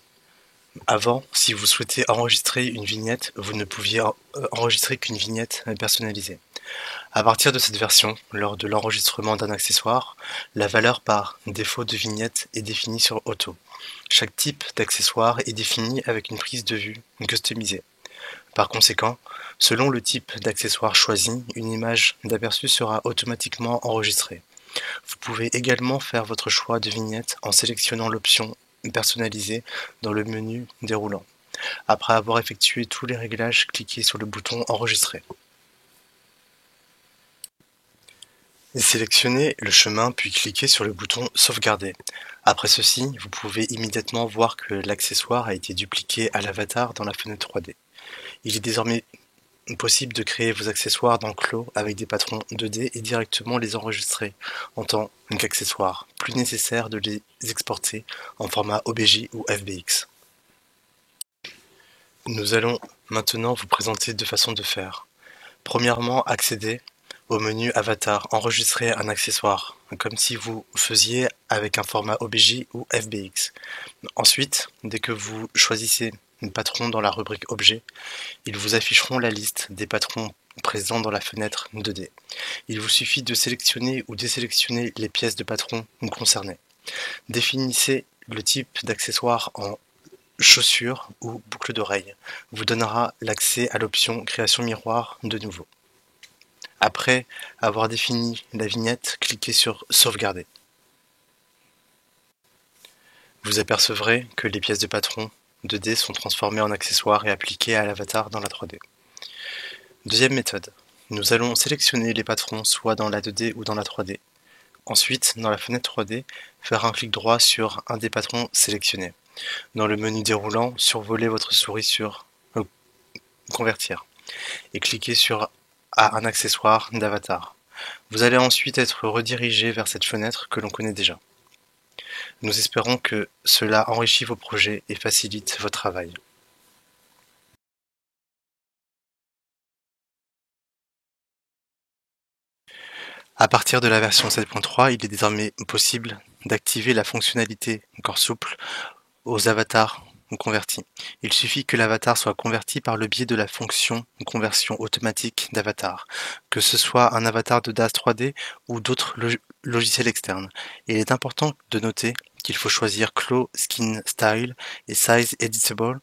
Avant, si vous souhaitez enregistrer une vignette, vous ne pouviez enregistrer qu'une vignette personnalisée. À partir de cette version, lors de l'enregistrement d'un accessoire, la valeur par défaut de vignette est définie sur Auto. Chaque type d'accessoire est défini avec une prise de vue customisée. Par conséquent, selon le type d'accessoire choisi, une image d'aperçu sera automatiquement enregistrée. Vous pouvez également faire votre choix de vignette en sélectionnant l'option Personnaliser dans le menu déroulant. Après avoir effectué tous les réglages, cliquez sur le bouton Enregistrer. Sélectionnez le chemin puis cliquez sur le bouton Sauvegarder. Après ceci, vous pouvez immédiatement voir que l'accessoire a été dupliqué à l'avatar dans la fenêtre 3D. Il est désormais possible de créer vos accessoires dans Clo avec des patrons 2D et directement les enregistrer en tant qu'accessoires, plus nécessaire de les exporter en format OBJ ou FBX. Nous allons maintenant vous présenter deux façons de faire. Premièrement, accéder au menu Avatar, enregistrer un accessoire, comme si vous faisiez avec un format OBJ ou FBX. Ensuite, dès que vous choisissez un patron dans la rubrique Objet, ils vous afficheront la liste des patrons présents dans la fenêtre 2D. Il vous suffit de sélectionner ou désélectionner les pièces de patron concernées. Définissez le type d'accessoire en chaussures ou boucle d'oreille. Vous donnera l'accès à l'option Création miroir de nouveau. Après avoir défini la vignette, cliquez sur Sauvegarder. Vous apercevrez que les pièces de patron 2D sont transformées en accessoires et appliquées à l'avatar dans la 3D. Deuxième méthode. Nous allons sélectionner les patrons soit dans la 2D ou dans la 3D. Ensuite, dans la fenêtre 3D, faire un clic droit sur un des patrons sélectionnés. Dans le menu déroulant, survolez votre souris sur Convertir et cliquez sur un accessoire d'avatar. Vous allez ensuite être redirigé vers cette fenêtre que l'on connaît déjà. Nous espérons que cela enrichit vos projets et facilite votre travail. À partir de la version 7.3, il est désormais possible d'activer la fonctionnalité corps souple aux avatars convertis. Il suffit que l'avatar soit converti par le biais de la fonction conversion automatique d'avatar, que ce soit un avatar de DAS 3D ou d'autres logiciels externes. Il est important de noter qu'il faut choisir Clo, Skin Style et Size Editable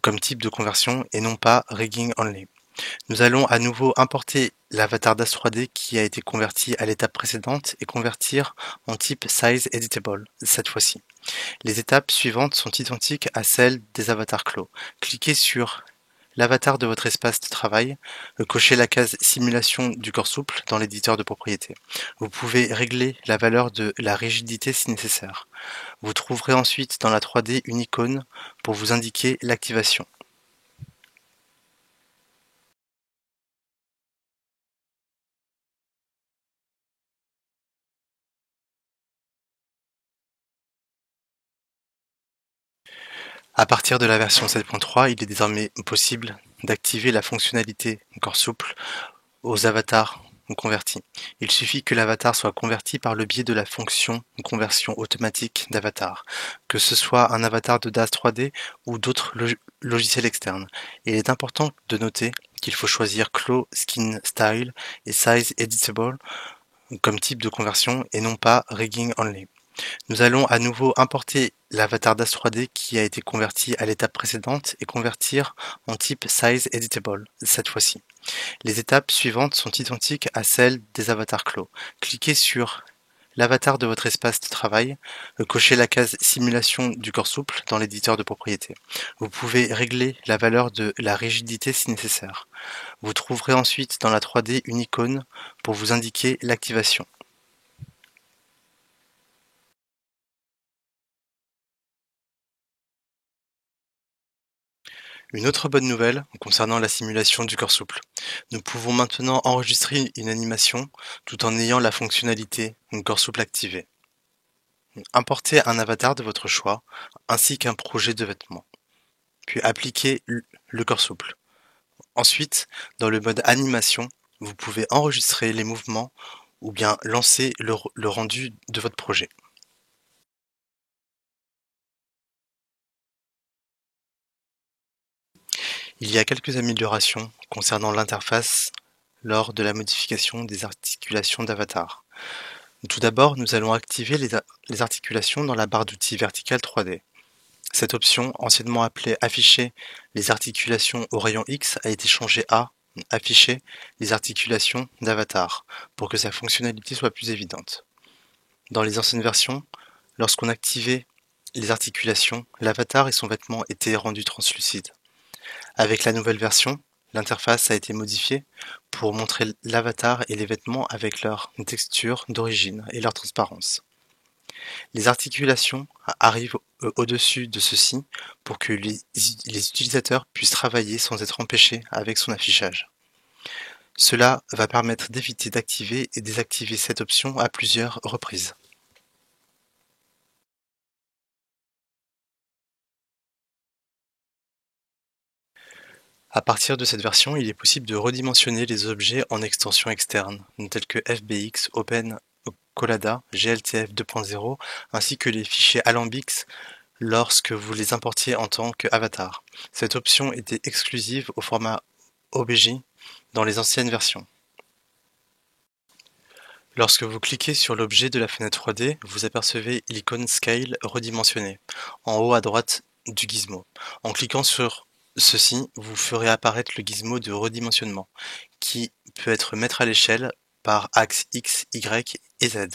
comme type de conversion et non pas Rigging Only. Nous allons à nouveau importer l'avatar DAS 3D qui a été converti à l'étape précédente et convertir en type Size Editable cette fois-ci. Les étapes suivantes sont identiques à celles des avatars Clo. Cliquez sur l'avatar de votre espace de travail, cochez la case Simulation du corps souple dans l'éditeur de propriété. Vous pouvez régler la valeur de la rigidité si nécessaire. Vous trouverez ensuite dans la 3D une icône pour vous indiquer l'activation. À partir de la version 7.3, il est désormais possible d'activer la fonctionnalité corps souple aux avatars convertis. Il suffit que l'avatar soit converti par le biais de la fonction conversion automatique d'avatar, que ce soit un avatar de DAS 3D ou d'autres logiciels externes. Il est important de noter qu'il faut choisir Clo, Skin Style et Size Editable comme type de conversion et non pas Rigging Only. Nous allons à nouveau importer l'avatar DAS 3D qui a été converti à l'étape précédente et convertir en type Size Editable cette fois-ci. Les étapes suivantes sont identiques à celles des avatars Clo. Cliquez sur l'avatar de votre espace de travail, cochez la case Simulation du corps souple dans l'éditeur de propriété. Vous pouvez régler la valeur de la rigidité si nécessaire. Vous trouverez ensuite dans la 3D une icône pour vous indiquer l'activation. Une autre bonne nouvelle concernant la simulation du corps souple. Nous pouvons maintenant enregistrer une animation tout en ayant la fonctionnalité corps souple activée. Importez un avatar de votre choix ainsi qu'un projet de vêtement. Puis appliquez le corps souple. Ensuite, dans le mode animation, vous pouvez enregistrer les mouvements ou bien lancer le rendu de votre projet. Il y a quelques améliorations concernant l'interface lors de la modification des articulations d'avatar. Tout d'abord, nous allons activer les articulations dans la barre d'outils verticale 3D. Cette option, anciennement appelée Afficher les articulations au rayon X, a été changée à Afficher les articulations d'avatar pour que sa fonctionnalité soit plus évidente. Dans les anciennes versions, lorsqu'on activait les articulations, l'avatar et son vêtement étaient rendus translucides. Avec la nouvelle version, l'interface a été modifiée pour montrer l'avatar et les vêtements avec leur texture d'origine et leur transparence. Les articulations arrivent au-dessus de ceux-ci pour que les utilisateurs puissent travailler sans être empêchés avec son affichage. Cela va permettre d'éviter d'activer et désactiver cette option à plusieurs reprises. À partir de cette version, il est possible de redimensionner les objets en extensions externes, telles que FBX, Open Collada, GLTF 2.0, ainsi que les fichiers Alambix lorsque vous les importiez en tant qu'avatar. Cette option était exclusive au format OBJ dans les anciennes versions. Lorsque vous cliquez sur l'objet de la fenêtre 3D, vous apercevez l'icône Scale redimensionné, en haut à droite du gizmo. En cliquant sur ceci, vous ferez apparaître le gizmo de redimensionnement, qui peut être mettre à l'échelle par axe X, Y et Z.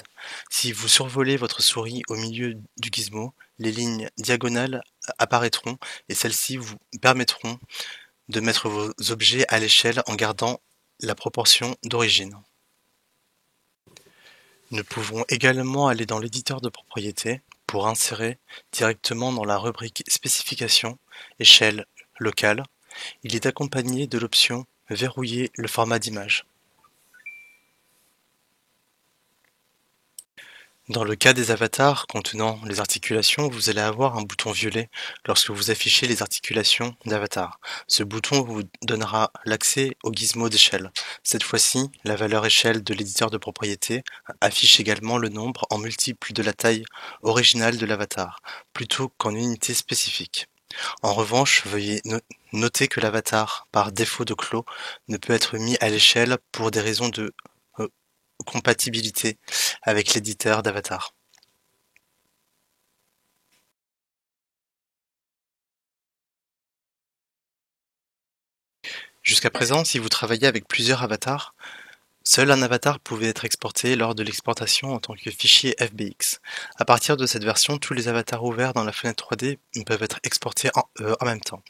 Si vous survolez votre souris au milieu du gizmo, les lignes diagonales apparaîtront et celles-ci vous permettront de mettre vos objets à l'échelle en gardant la proportion d'origine. Nous pouvons également aller dans l'éditeur de propriété pour insérer directement dans la rubrique Spécifications, Échelle locale. Il est accompagné de l'option Verrouiller le format d'image. Dans le cas des avatars contenant les articulations, vous allez avoir un bouton violet lorsque vous affichez les articulations d'avatar. Ce bouton vous donnera l'accès au gizmo d'échelle. Cette fois-ci, la valeur échelle de l'éditeur de propriété affiche également le nombre en multiple de la taille originale de l'avatar, plutôt qu'en unité spécifique. En revanche, veuillez noter que l'avatar, par défaut de clos, ne peut être mis à l'échelle pour des raisons de compatibilité avec l'éditeur d'avatar. Jusqu'à présent, si vous travaillez avec plusieurs avatars, seul un avatar pouvait être exporté lors de l'exportation en tant que fichier FBX. À partir de cette version, tous les avatars ouverts dans la fenêtre 3D peuvent être exportés en même temps.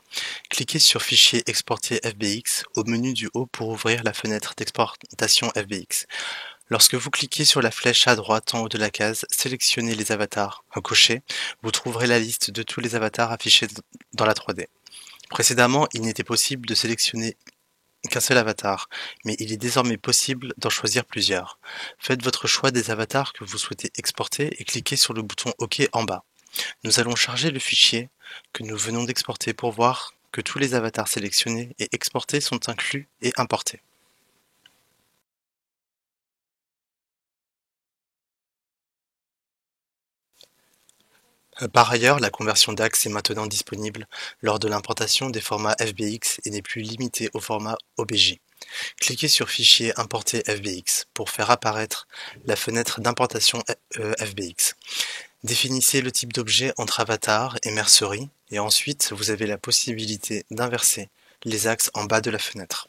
Cliquez sur Fichier exporter FBX au menu du haut pour ouvrir la fenêtre d'exportation FBX. Lorsque vous cliquez sur la flèche à droite en haut de la case « Sélectionner les avatars » coché, vous trouverez la liste de tous les avatars affichés dans la 3D. Précédemment, il n'était possible de sélectionner qu'un seul avatar, mais il est désormais possible d'en choisir plusieurs. Faites votre choix des avatars que vous souhaitez exporter et cliquez sur le bouton OK en bas. Nous allons charger le fichier que nous venons d'exporter pour voir que tous les avatars sélectionnés et exportés sont inclus et importés. Par ailleurs, la conversion d'axe est maintenant disponible lors de l'importation des formats FBX et n'est plus limitée au format OBJ. Cliquez sur Fichier Importer FBX pour faire apparaître la fenêtre d'importation FBX. Définissez le type d'objet entre avatar et mercerie et ensuite vous avez la possibilité d'inverser les axes en bas de la fenêtre.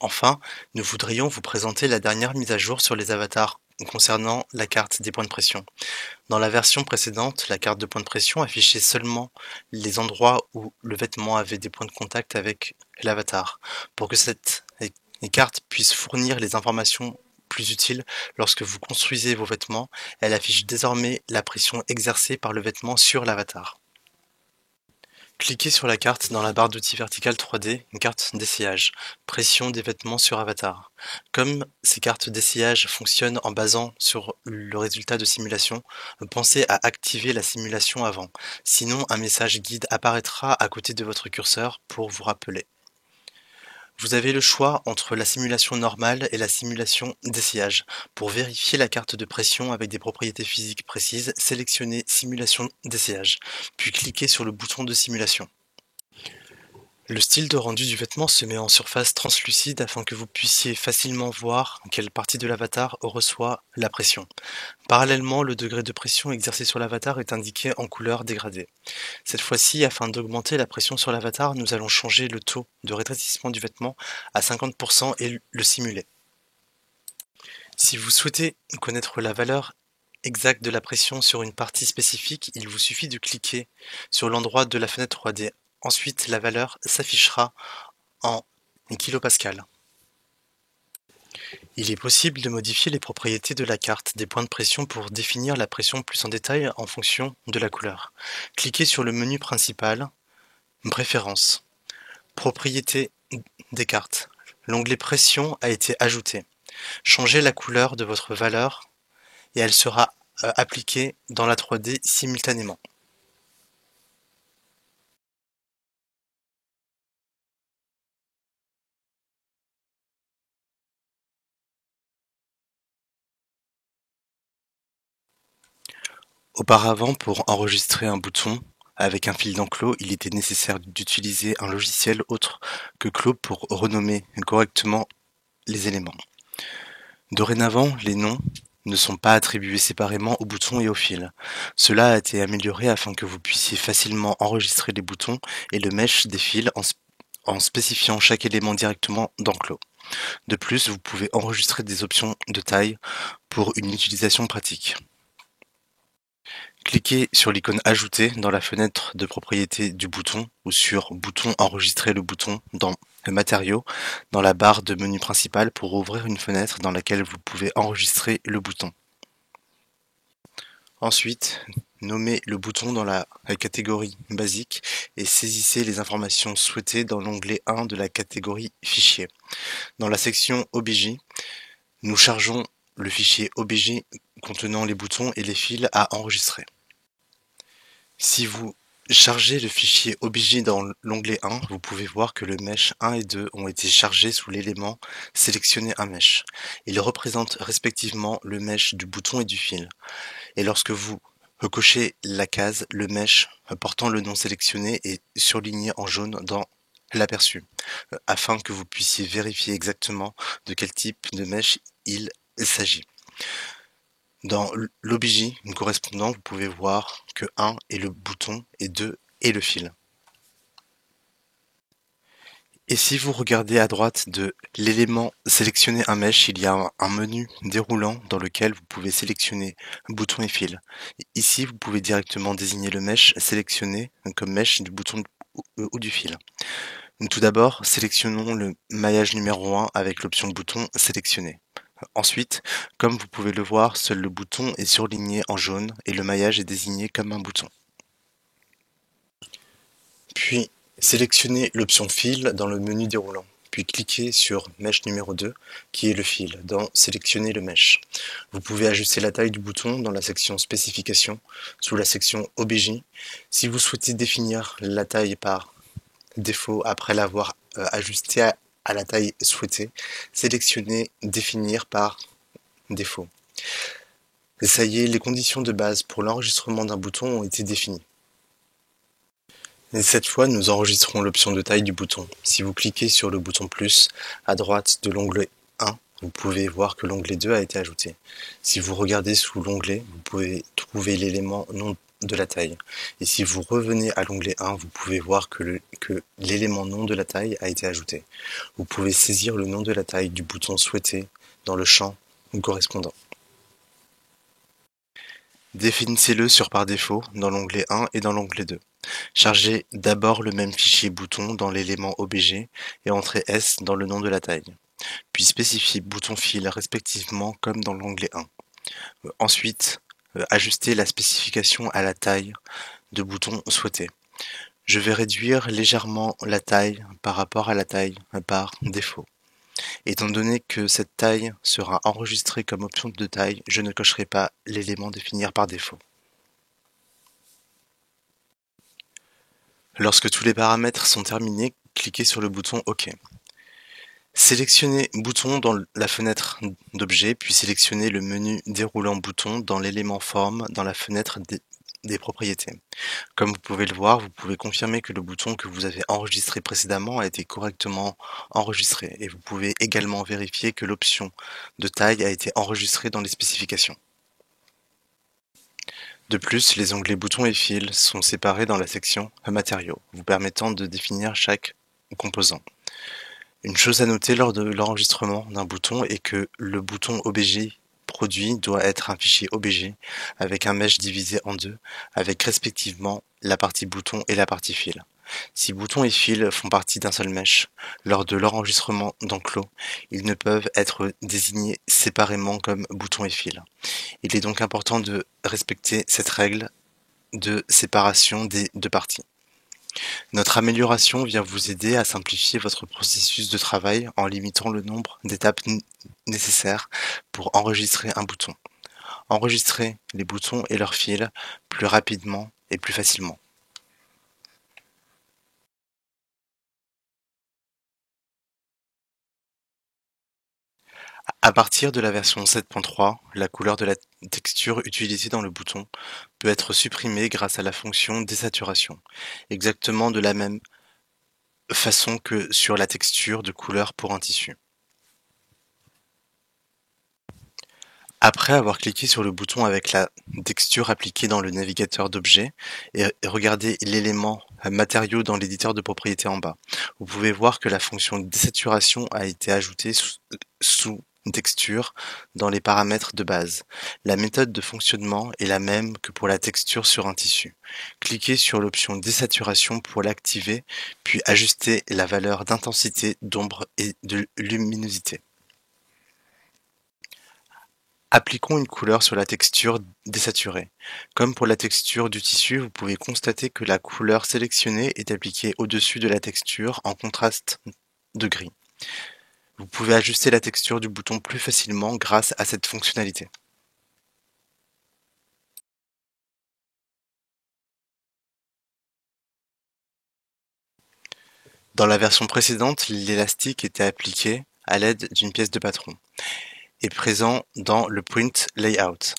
Enfin, nous voudrions vous présenter la dernière mise à jour sur les avatars concernant la carte des points de pression. Dans la version précédente, la carte de points de pression affichait seulement les endroits où le vêtement avait des points de contact avec l'avatar. Pour que cette carte puisse fournir les informations plus utiles lorsque vous construisez vos vêtements, elle affiche désormais la pression exercée par le vêtement sur l'avatar. Cliquez sur la carte dans la barre d'outils verticale 3D, une carte d'essayage, pression des vêtements sur avatar. Comme ces cartes d'essayage fonctionnent en basant sur le résultat de simulation, pensez à activer la simulation avant, sinon un message guide apparaîtra à côté de votre curseur pour vous rappeler. Vous avez le choix entre la simulation normale et la simulation d'essayage. Pour vérifier la carte de pression avec des propriétés physiques précises, sélectionnez Simulation d'essayage, puis cliquez sur le bouton de simulation. Le style de rendu du vêtement se met en surface translucide afin que vous puissiez facilement voir quelle partie de l'avatar reçoit la pression. Parallèlement, le degré de pression exercé sur l'avatar est indiqué en couleur dégradée. Cette fois-ci, afin d'augmenter la pression sur l'avatar, nous allons changer le taux de rétrécissement du vêtement à 50% et le simuler. Si vous souhaitez connaître la valeur exacte de la pression sur une partie spécifique, il vous suffit de cliquer sur l'endroit de la fenêtre 3D. Ensuite, la valeur s'affichera en kilopascal. Il est possible de modifier les propriétés de la carte des points de pression pour définir la pression plus en détail en fonction de la couleur. Cliquez sur le menu principal, Préférences, Propriétés des cartes. L'onglet Pression a été ajouté. Changez la couleur de votre valeur et elle sera appliquée dans la 3D simultanément. Auparavant, pour enregistrer un bouton avec un fil d'enclos, il était nécessaire d'utiliser un logiciel autre que Clos pour renommer correctement les éléments. Dorénavant, les noms ne sont pas attribués séparément aux boutons et aux fils. Cela a été amélioré afin que vous puissiez facilement enregistrer les boutons et le mesh des fils en spécifiant chaque élément directement dans Clos. De plus, vous pouvez enregistrer des options de taille pour une utilisation pratique. Cliquez sur l'icône Ajouter dans la fenêtre de propriétés du bouton ou sur Bouton Enregistrer le bouton dans le matériau dans la barre de menu principal pour ouvrir une fenêtre dans laquelle vous pouvez enregistrer le bouton. Ensuite, nommez le bouton dans la catégorie Basique et saisissez les informations souhaitées dans l'onglet 1 de la catégorie Fichier. Dans la section OBJ, nous chargeons le fichier OBJ contenant les boutons et les fils à enregistrer. Si vous chargez le fichier OBJ dans l'onglet 1, vous pouvez voir que le mesh 1 et 2 ont été chargés sous l'élément Sélectionner un mesh. Ils représentent respectivement le mesh du bouton et du fil. Et lorsque vous cochez la case, le mesh portant le nom sélectionné est surligné en jaune dans l'aperçu, afin que vous puissiez vérifier exactement de quel type de mesh il s'agit. Dans l'OBJ correspondant, vous pouvez voir que 1 est le bouton et 2 est le fil. Et si vous regardez à droite de l'élément Sélectionner un mesh, il y a un menu déroulant dans lequel vous pouvez sélectionner bouton et fil. Ici, vous pouvez directement désigner le mesh sélectionné comme mesh du bouton ou du fil. Tout d'abord, sélectionnons le maillage numéro 1 avec l'option bouton sélectionné. Ensuite, comme vous pouvez le voir, seul le bouton est surligné en jaune et le maillage est désigné comme un bouton. Puis, sélectionnez l'option fil dans le menu déroulant, puis cliquez sur mesh numéro 2, qui est le fil, dans Sélectionner le mesh. Vous pouvez ajuster la taille du bouton dans la section Spécifications, sous la section OBJ. Si vous souhaitez définir la taille par défaut après l'avoir ajusté à la taille souhaitée, sélectionnez Définir par défaut. Et ça y est, les conditions de base pour l'enregistrement d'un bouton ont été définies. Et cette fois, nous enregistrons l'option de taille du bouton. Si vous cliquez sur le bouton plus à droite de l'onglet 1, vous pouvez voir que l'onglet 2 a été ajouté. Si vous regardez sous l'onglet, vous pouvez trouver l'élément nom de la taille. Et si vous revenez à l'onglet 1, vous pouvez voir que l'élément nom de la taille a été ajouté. Vous pouvez saisir le nom de la taille du bouton souhaité dans le champ correspondant. Définissez-le sur par défaut dans l'onglet 1 et dans l'onglet 2. Chargez d'abord le même fichier bouton dans l'élément OBJ et entrez S dans le nom de la taille. Puis spécifiez bouton fil respectivement comme dans l'onglet 1. Ensuite, ajustez la spécification à la taille de bouton souhaité. Je vais réduire légèrement la taille par rapport à la taille par défaut. Étant donné que cette taille sera enregistrée comme option de taille, je ne cocherai pas l'élément définir par défaut. Lorsque tous les paramètres sont terminés, cliquez sur le bouton OK. Sélectionnez Bouton dans la fenêtre d'Objets, puis sélectionnez le menu déroulant Bouton dans l'élément Forme dans la fenêtre des propriétés. Comme vous pouvez le voir, vous pouvez confirmer que le bouton que vous avez enregistré précédemment a été correctement enregistré, et vous pouvez également vérifier que l'option de taille a été enregistrée dans les spécifications. De plus, les onglets boutons et fils sont séparés dans la section matériaux, vous permettant de définir chaque composant. Une chose à noter lors de l'enregistrement d'un bouton est que le bouton OBJ produit doit être un fichier OBJ avec un mesh divisé en deux, avec respectivement la partie bouton et la partie fil. Si bouton et fil font partie d'un seul mesh, lors de l'enregistrement d'enclos, ils ne peuvent être désignés séparément comme bouton et fil. Il est donc important de respecter cette règle de séparation des deux parties. Notre amélioration vient vous aider à simplifier votre processus de travail en limitant le nombre d'étapes nécessaires pour enregistrer un bouton. Enregistrez les boutons et leurs fils plus rapidement et plus facilement. À partir de la version 7.3, la couleur de la texture utilisée dans le bouton peut être supprimée grâce à la fonction désaturation, exactement de la même façon que sur la texture de couleur pour un tissu. Après avoir cliqué sur le bouton avec la texture appliquée dans le navigateur d'objets et regardé l'élément matériaux dans l'éditeur de propriétés en bas, vous pouvez voir que la fonction désaturation a été ajoutée sous texture dans les paramètres de base. La méthode de fonctionnement est la même que pour la texture sur un tissu. Cliquez sur l'option désaturation pour l'activer, puis ajustez la valeur d'intensité, d'ombre et de luminosité. Appliquons une couleur sur la texture désaturée. Comme pour la texture du tissu, vous pouvez constater que la couleur sélectionnée est appliquée au-dessus de la texture en contraste de gris. Vous pouvez ajuster la texture du bouton plus facilement grâce à cette fonctionnalité. Dans la version précédente, l'élastique était appliqué à l'aide d'une pièce de patron est présent dans le Print Layout.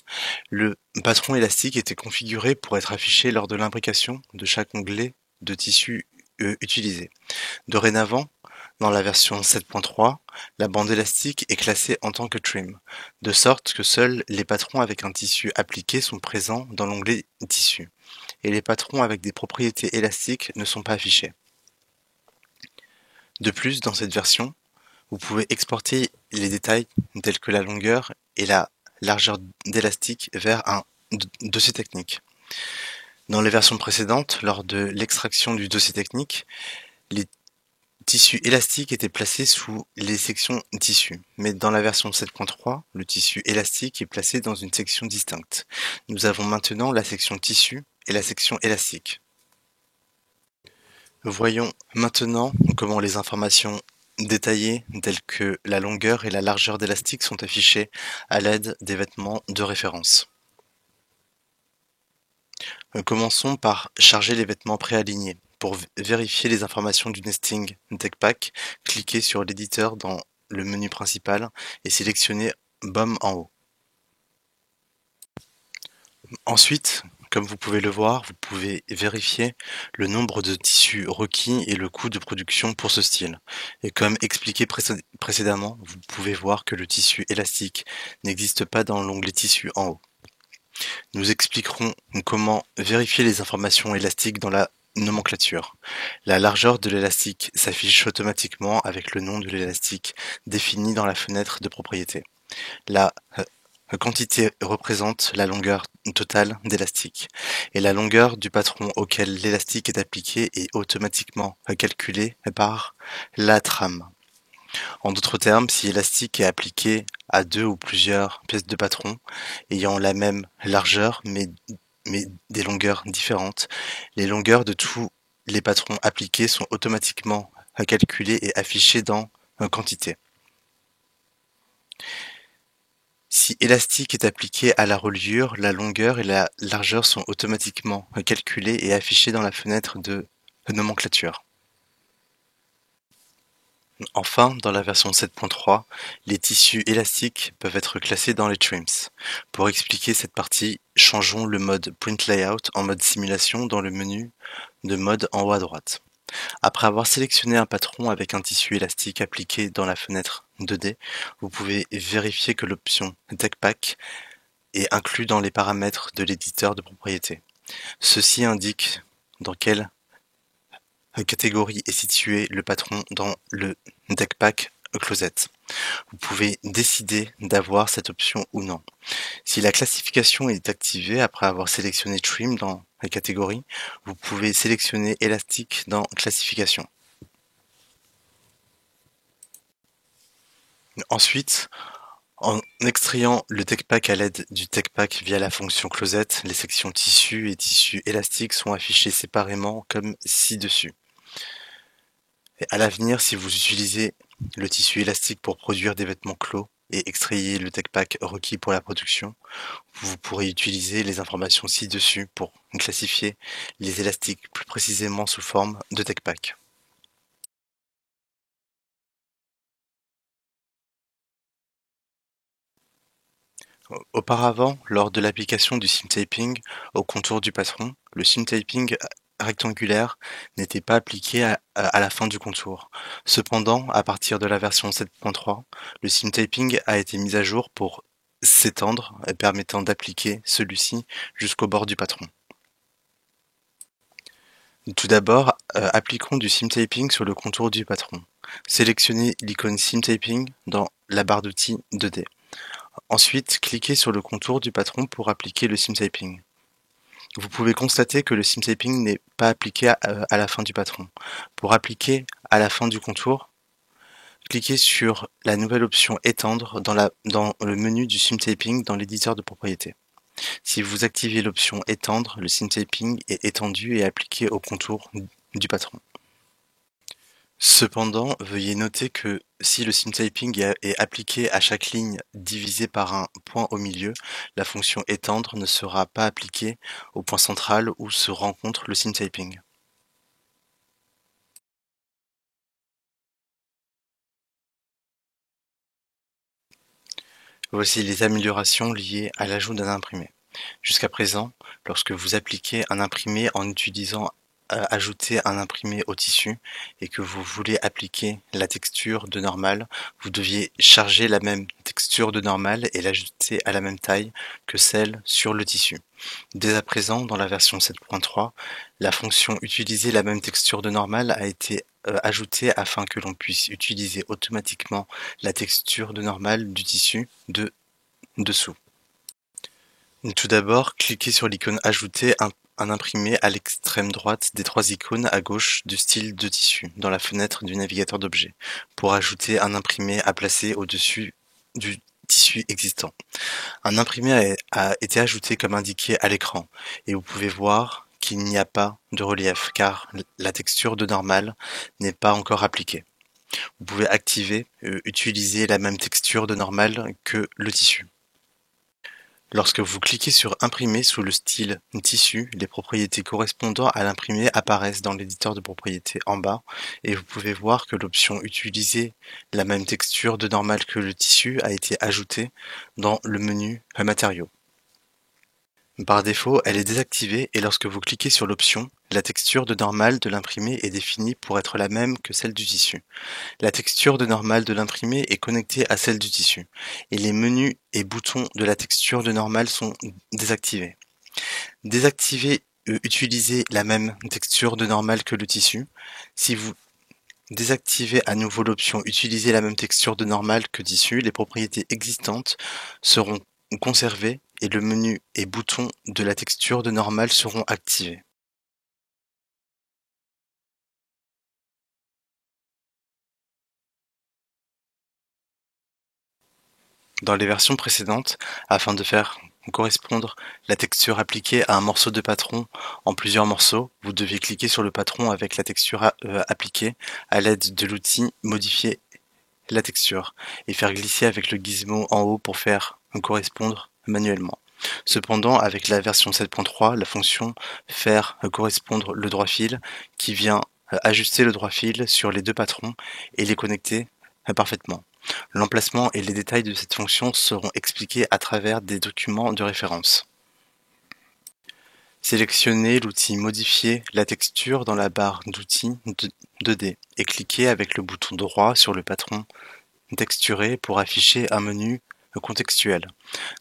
Le patron élastique était configuré pour être affiché lors de l'imbrication de chaque onglet de tissu utilisé. Dorénavant, dans la version 7.3, la bande élastique est classée en tant que trim, de sorte que seuls les patrons avec un tissu appliqué sont présents dans l'onglet tissu, et les patrons avec des propriétés élastiques ne sont pas affichés. De plus, dans cette version, vous pouvez exporter les détails tels que la longueur et la largeur d'élastique vers un dossier technique. Dans les versions précédentes, lors de l'extraction du dossier technique, les tissus élastiques étaient placés sous les sections tissus, mais dans la version 7.3, le tissu élastique est placé dans une section distincte. Nous avons maintenant la section tissu et la section élastique. Voyons maintenant comment les informations détaillées telles que la longueur et la largeur d'élastique sont affichées à l'aide des vêtements de référence. Commençons par charger les vêtements préalignés. Pour vérifier les informations du nesting TechPack, cliquez sur l'éditeur dans le menu principal et sélectionnez BOM en haut. Ensuite, comme vous pouvez le voir, vous pouvez vérifier le nombre de tissus requis et le coût de production pour ce style. Et comme expliqué précédemment, vous pouvez voir que le tissu élastique n'existe pas dans l'onglet tissu en haut. Nous expliquerons comment vérifier les informations élastiques dans la nomenclature. La largeur de l'élastique s'affiche automatiquement avec le nom de l'élastique défini dans la fenêtre de propriété. La quantité représente la longueur totale d'élastique, et la longueur du patron auquel l'élastique est appliqué est automatiquement calculée par la trame. En d'autres termes, si l'élastique est appliqué à deux ou plusieurs pièces de patron ayant la même largeur mais des longueurs différentes, les longueurs de tous les patrons appliqués sont automatiquement calculées et affichées dans quantité. Si élastique est appliqué à la reliure, la longueur et la largeur sont automatiquement calculées et affichées dans la fenêtre de nomenclature. Enfin, dans la version 7.3, les tissus élastiques peuvent être classés dans les trims. Pour expliquer cette partie, changeons le mode Print Layout en mode simulation dans le menu de mode en haut à droite. Après avoir sélectionné un patron avec un tissu élastique appliqué dans la fenêtre 2D, vous pouvez vérifier que l'option TechPack est inclue dans les paramètres de l'éditeur de propriété. Ceci indique dans quelle catégorie est situé le patron dans le TechPack Closet. Vous pouvez décider d'avoir cette option ou non. Si la classification est activée après avoir sélectionné Trim dans la catégorie, vous pouvez sélectionner Élastique dans Classification. Ensuite, en extrayant le TechPack à l'aide du TechPack via la fonction Closet, les sections tissus et tissus élastiques sont affichées séparément comme ci-dessus. À l'avenir, si vous utilisez le tissu élastique pour produire des vêtements clos et extrayer le TechPack requis pour la production, vous pourrez utiliser les informations ci-dessus pour classifier les élastiques plus précisément sous forme de TechPack. Auparavant, lors de l'application du seam taping au contour du patron, le seam taping rectangulaire n'était pas appliqué à la fin du contour. Cependant, à partir de la version 7.3, le seam taping a été mis à jour pour s'étendre, permettant d'appliquer celui-ci jusqu'au bord du patron. Tout d'abord, appliquons du seam taping sur le contour du patron. Sélectionnez l'icône seam taping dans la barre d'outils 2D. Ensuite, cliquez sur le contour du patron pour appliquer le seam taping. Vous pouvez constater que le seam taping n'est pas appliqué à la fin du patron. Pour appliquer à la fin du contour, cliquez sur la nouvelle option Étendre dans le menu du seam taping dans l'éditeur de propriété. Si vous activez l'option Étendre, le seam taping est étendu et appliqué au contour du patron. Cependant, veuillez noter que si le seam taping est appliqué à chaque ligne divisée par un point au milieu, la fonction étendre ne sera pas appliquée au point central où se rencontre le seam taping. Voici les améliorations liées à l'ajout d'un imprimé. Jusqu'à présent, lorsque vous appliquez un imprimé en utilisant ajouter un imprimé au tissu et que vous voulez appliquer la texture de normal, vous deviez charger la même texture de normal et l'ajouter à la même taille que celle sur le tissu. Dès à présent, dans la version 7.3, la fonction utiliser la même texture de normal a été ajoutée afin que l'on puisse utiliser automatiquement la texture de normal du tissu de dessous. Tout d'abord, cliquez sur l'icône Ajouter un imprimé à l'extrême droite des trois icônes à gauche du style de tissu, dans la fenêtre du navigateur d'objets, pour ajouter un imprimé à placer au-dessus du tissu existant. Un imprimé a été ajouté comme indiqué à l'écran, et vous pouvez voir qu'il n'y a pas de relief, car la texture de normal n'est pas encore appliquée. Vous pouvez activer, utiliser la même texture de normal que le tissu. Lorsque vous cliquez sur Imprimer sous le style Tissu, les propriétés correspondant à l'imprimé apparaissent dans l'éditeur de propriétés en bas et vous pouvez voir que l'option Utiliser la même texture de normal que le tissu a été ajoutée dans le menu Matériaux. Par défaut, elle est désactivée et lorsque vous cliquez sur l'option, la texture de normal de l'imprimé est définie pour être la même que celle du tissu. La texture de normal de l'imprimé est connectée à celle du tissu, et les menus et boutons de la texture de normal sont désactivés. Désactiver utiliser la même texture de normal que le tissu. Si vous désactivez à nouveau l'option utiliser la même texture de normal que tissu, les propriétés existantes seront conservées et le menu et boutons de la texture de normal seront activés. Dans les versions précédentes, afin de faire correspondre la texture appliquée à un morceau de patron en plusieurs morceaux, vous deviez cliquer sur le patron avec la texture appliquée à l'aide de l'outil Modifier la texture et faire glisser avec le gizmo en haut pour faire correspondre manuellement. Cependant, avec la version 7.3, la fonction faire correspondre le droit fil qui vient ajuster le droit fil sur les deux patrons et les connecter parfaitement. L'emplacement et les détails de cette fonction seront expliqués à travers des documents de référence. Sélectionnez l'outil Modifier la texture dans la barre d'outils 2D et cliquez avec le bouton droit sur le patron texturé pour afficher un menu contextuel.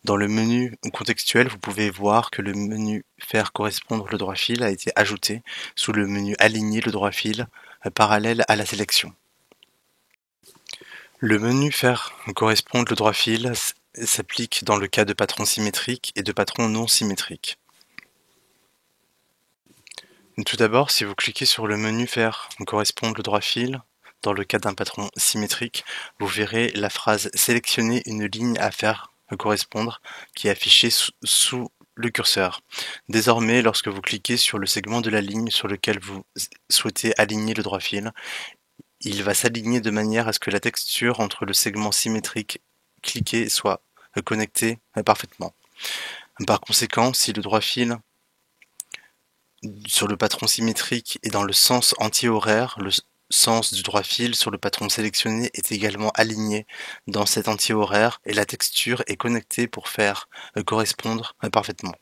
Dans le menu contextuel, vous pouvez voir que le menu Faire correspondre le droit fil a été ajouté sous le menu Aligner le droit fil parallèle à la sélection. Le menu Faire correspondre le droit fil s'applique dans le cas de patrons symétriques et de patrons non symétriques. Tout d'abord, si vous cliquez sur le menu Faire correspondre le droit fil, dans le cas d'un patron symétrique, vous verrez la phrase Sélectionner une ligne à faire correspondre qui est affichée sous le curseur. Désormais, lorsque vous cliquez sur le segment de la ligne sur lequel vous souhaitez aligner le droit fil, il va s'aligner de manière à ce que la texture entre le segment symétrique cliqué soit connectée parfaitement. Par conséquent, si le droit fil sur le patron symétrique est dans le sens anti-horaire, le sens du droit fil sur le patron sélectionné est également aligné dans cet anti-horaire et la texture est connectée pour faire correspondre parfaitement.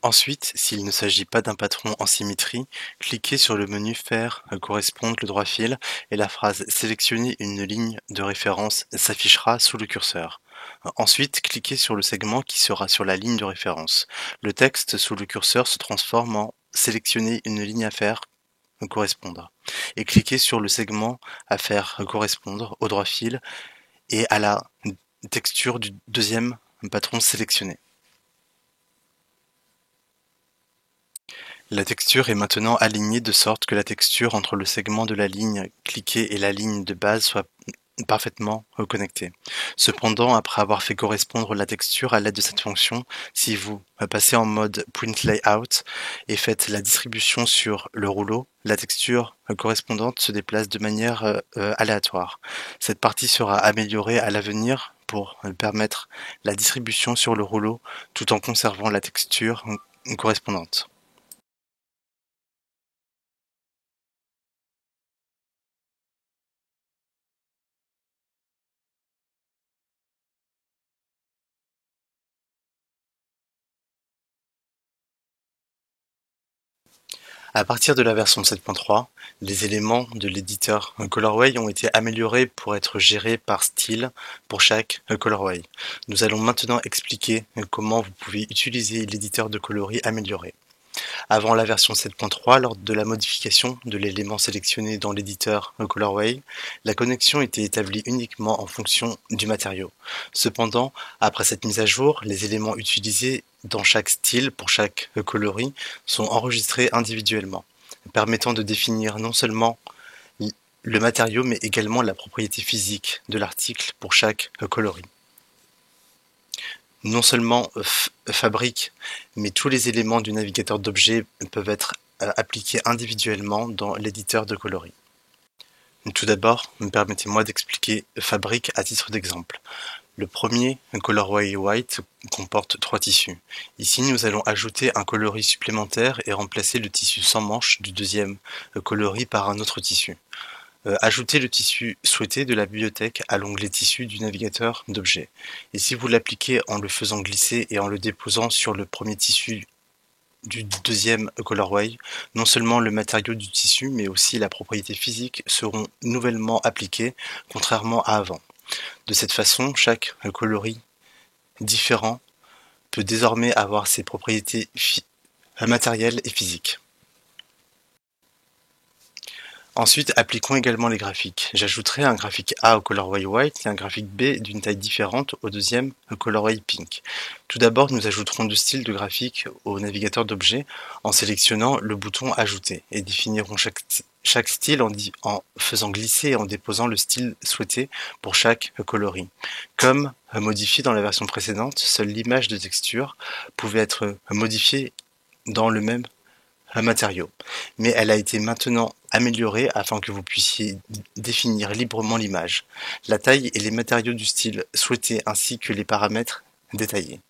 Ensuite, s'il ne s'agit pas d'un patron en symétrie, cliquez sur le menu Faire correspondre le droit fil et la phrase Sélectionner une ligne de référence s'affichera sous le curseur. Ensuite, cliquez sur le segment qui sera sur la ligne de référence. Le texte sous le curseur se transforme en Sélectionner une ligne à faire correspondre et cliquez sur le segment à faire correspondre au droit fil et à la texture du deuxième patron sélectionné. La texture est maintenant alignée de sorte que la texture entre le segment de la ligne cliquée et la ligne de base soit parfaitement connectée. Cependant, après avoir fait correspondre la texture à l'aide de cette fonction, si vous passez en mode Print Layout et faites la distribution sur le rouleau, la texture correspondante se déplace de manière aléatoire. Cette partie sera améliorée à l'avenir pour permettre la distribution sur le rouleau tout en conservant la texture correspondante. À partir de la version 7.3, les éléments de l'éditeur Colorway ont été améliorés pour être gérés par style pour chaque Colorway. Nous allons maintenant expliquer comment vous pouvez utiliser l'éditeur de coloris amélioré. Avant la version 7.3, lors de la modification de l'élément sélectionné dans l'éditeur Colorway, la connexion était établie uniquement en fonction du matériau. Cependant, après cette mise à jour, les éléments utilisés dans chaque style pour chaque coloris sont enregistrés individuellement, permettant de définir non seulement le matériau mais également la propriété physique de l'article pour chaque coloris. Non seulement Fabric, mais tous les éléments du navigateur d'objets peuvent être appliqués individuellement dans l'éditeur de coloris. Tout d'abord, permettez-moi d'expliquer Fabric à titre d'exemple. Le premier, Colorway White, comporte 3 tissus. Ici, nous allons ajouter un coloris supplémentaire et remplacer le tissu sans manche du deuxième coloris par un autre tissu. Ajoutez le tissu souhaité de la bibliothèque à l'onglet Tissus du navigateur d'objets. Et si vous l'appliquez en le faisant glisser et en le déposant sur le premier tissu du deuxième colorway, non seulement le matériau du tissu, mais aussi la propriété physique seront nouvellement appliquées, contrairement à avant. De cette façon, chaque coloris différent peut désormais avoir ses propriétés matérielles et physiques. Ensuite, appliquons également les graphiques. J'ajouterai un graphique A au Colorway White et un graphique B d'une taille différente au deuxième Colorway Pink. Tout d'abord, nous ajouterons 2 styles de graphiques au navigateur d'objets en sélectionnant le bouton Ajouter et définirons chaque style en faisant glisser et en déposant le style souhaité pour chaque coloris. Comme modifié dans la version précédente, seule l'image de texture pouvait être modifiée dans le même matériau, mais elle a été maintenant améliorée afin que vous puissiez définir librement l'image, la taille et les matériaux du style souhaité ainsi que les paramètres détaillés.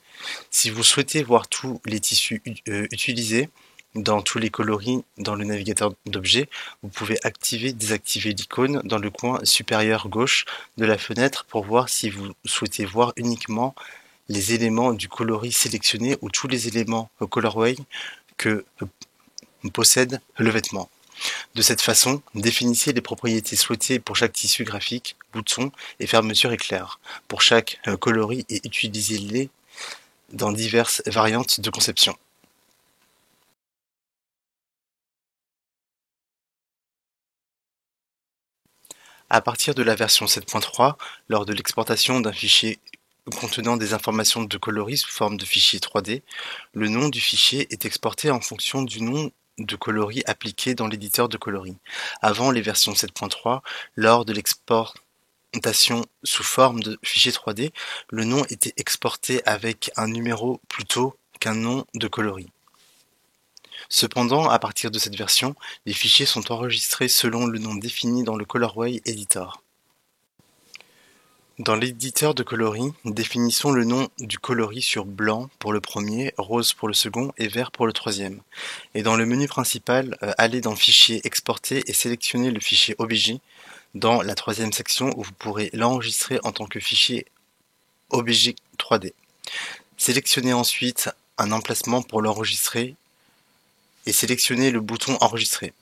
Si vous souhaitez voir tous les tissus utilisés, Dans tous les coloris dans le navigateur d'objets, vous pouvez activer et désactiver l'icône dans le coin supérieur gauche de la fenêtre pour voir si vous souhaitez voir uniquement les éléments du coloris sélectionné ou tous les éléments colorway que possède le vêtement. De cette façon, définissez les propriétés souhaitées pour chaque tissu graphique, bouton et fermeture éclair, pour chaque coloris et utilisez-les dans diverses variantes de conception. À partir de la version 7.3, lors de l'exportation d'un fichier contenant des informations de coloris sous forme de fichier 3D, le nom du fichier est exporté en fonction du nom de coloris appliqué dans l'éditeur de coloris. Avant les versions 7.3, lors de l'exportation sous forme de fichier 3D, le nom était exporté avec un numéro plutôt qu'un nom de coloris. Cependant, à partir de cette version, les fichiers sont enregistrés selon le nom défini dans le Colorway Editor. Dans l'éditeur de coloris, définissons le nom du coloris sur blanc pour le premier, rose pour le second et vert pour le troisième. Et dans le menu principal, allez dans Fichier, Exporter et sélectionnez le fichier OBJ dans la troisième section où vous pourrez l'enregistrer en tant que fichier OBJ 3D. Sélectionnez ensuite un emplacement pour l'enregistrer et sélectionnez le bouton Enregistrer.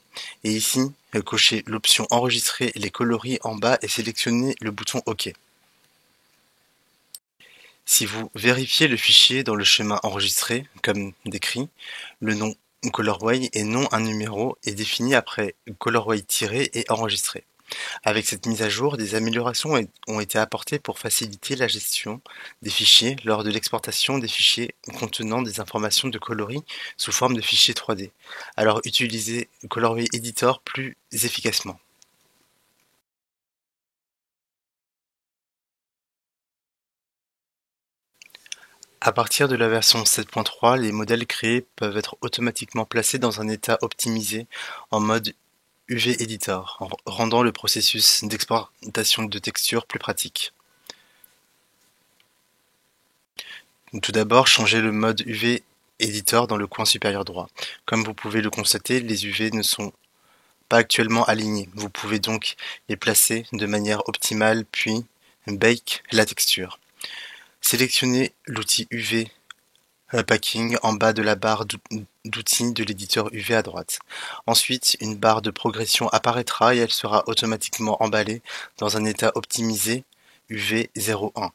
Et ici, cochez l'option Enregistrer les coloris en bas et sélectionnez le bouton OK. Si vous vérifiez le fichier dans le schéma enregistré, comme décrit, le nom Colorway et non un numéro est défini après Colorway- et enregistré. Avec cette mise à jour, des améliorations ont été apportées pour faciliter la gestion des fichiers lors de l'exportation des fichiers contenant des informations de coloris sous forme de fichiers 3D. Alors utilisez Colorway Editor plus efficacement. À partir de la version 7.3, les modèles créés peuvent être automatiquement placés dans un état optimisé en mode UV Editor, rendant le processus d'exportation de textures plus pratique. Tout d'abord, changez le mode UV Editor dans le coin supérieur droit. Comme vous pouvez le constater, les UV ne sont pas actuellement alignés. Vous pouvez donc les placer de manière optimale puis bake la texture. Sélectionnez l'outil UV Packing en bas de la barre d'outils de l'éditeur UV à droite. Ensuite, une barre de progression apparaîtra et elle sera automatiquement emballée dans un état optimisé UV 01.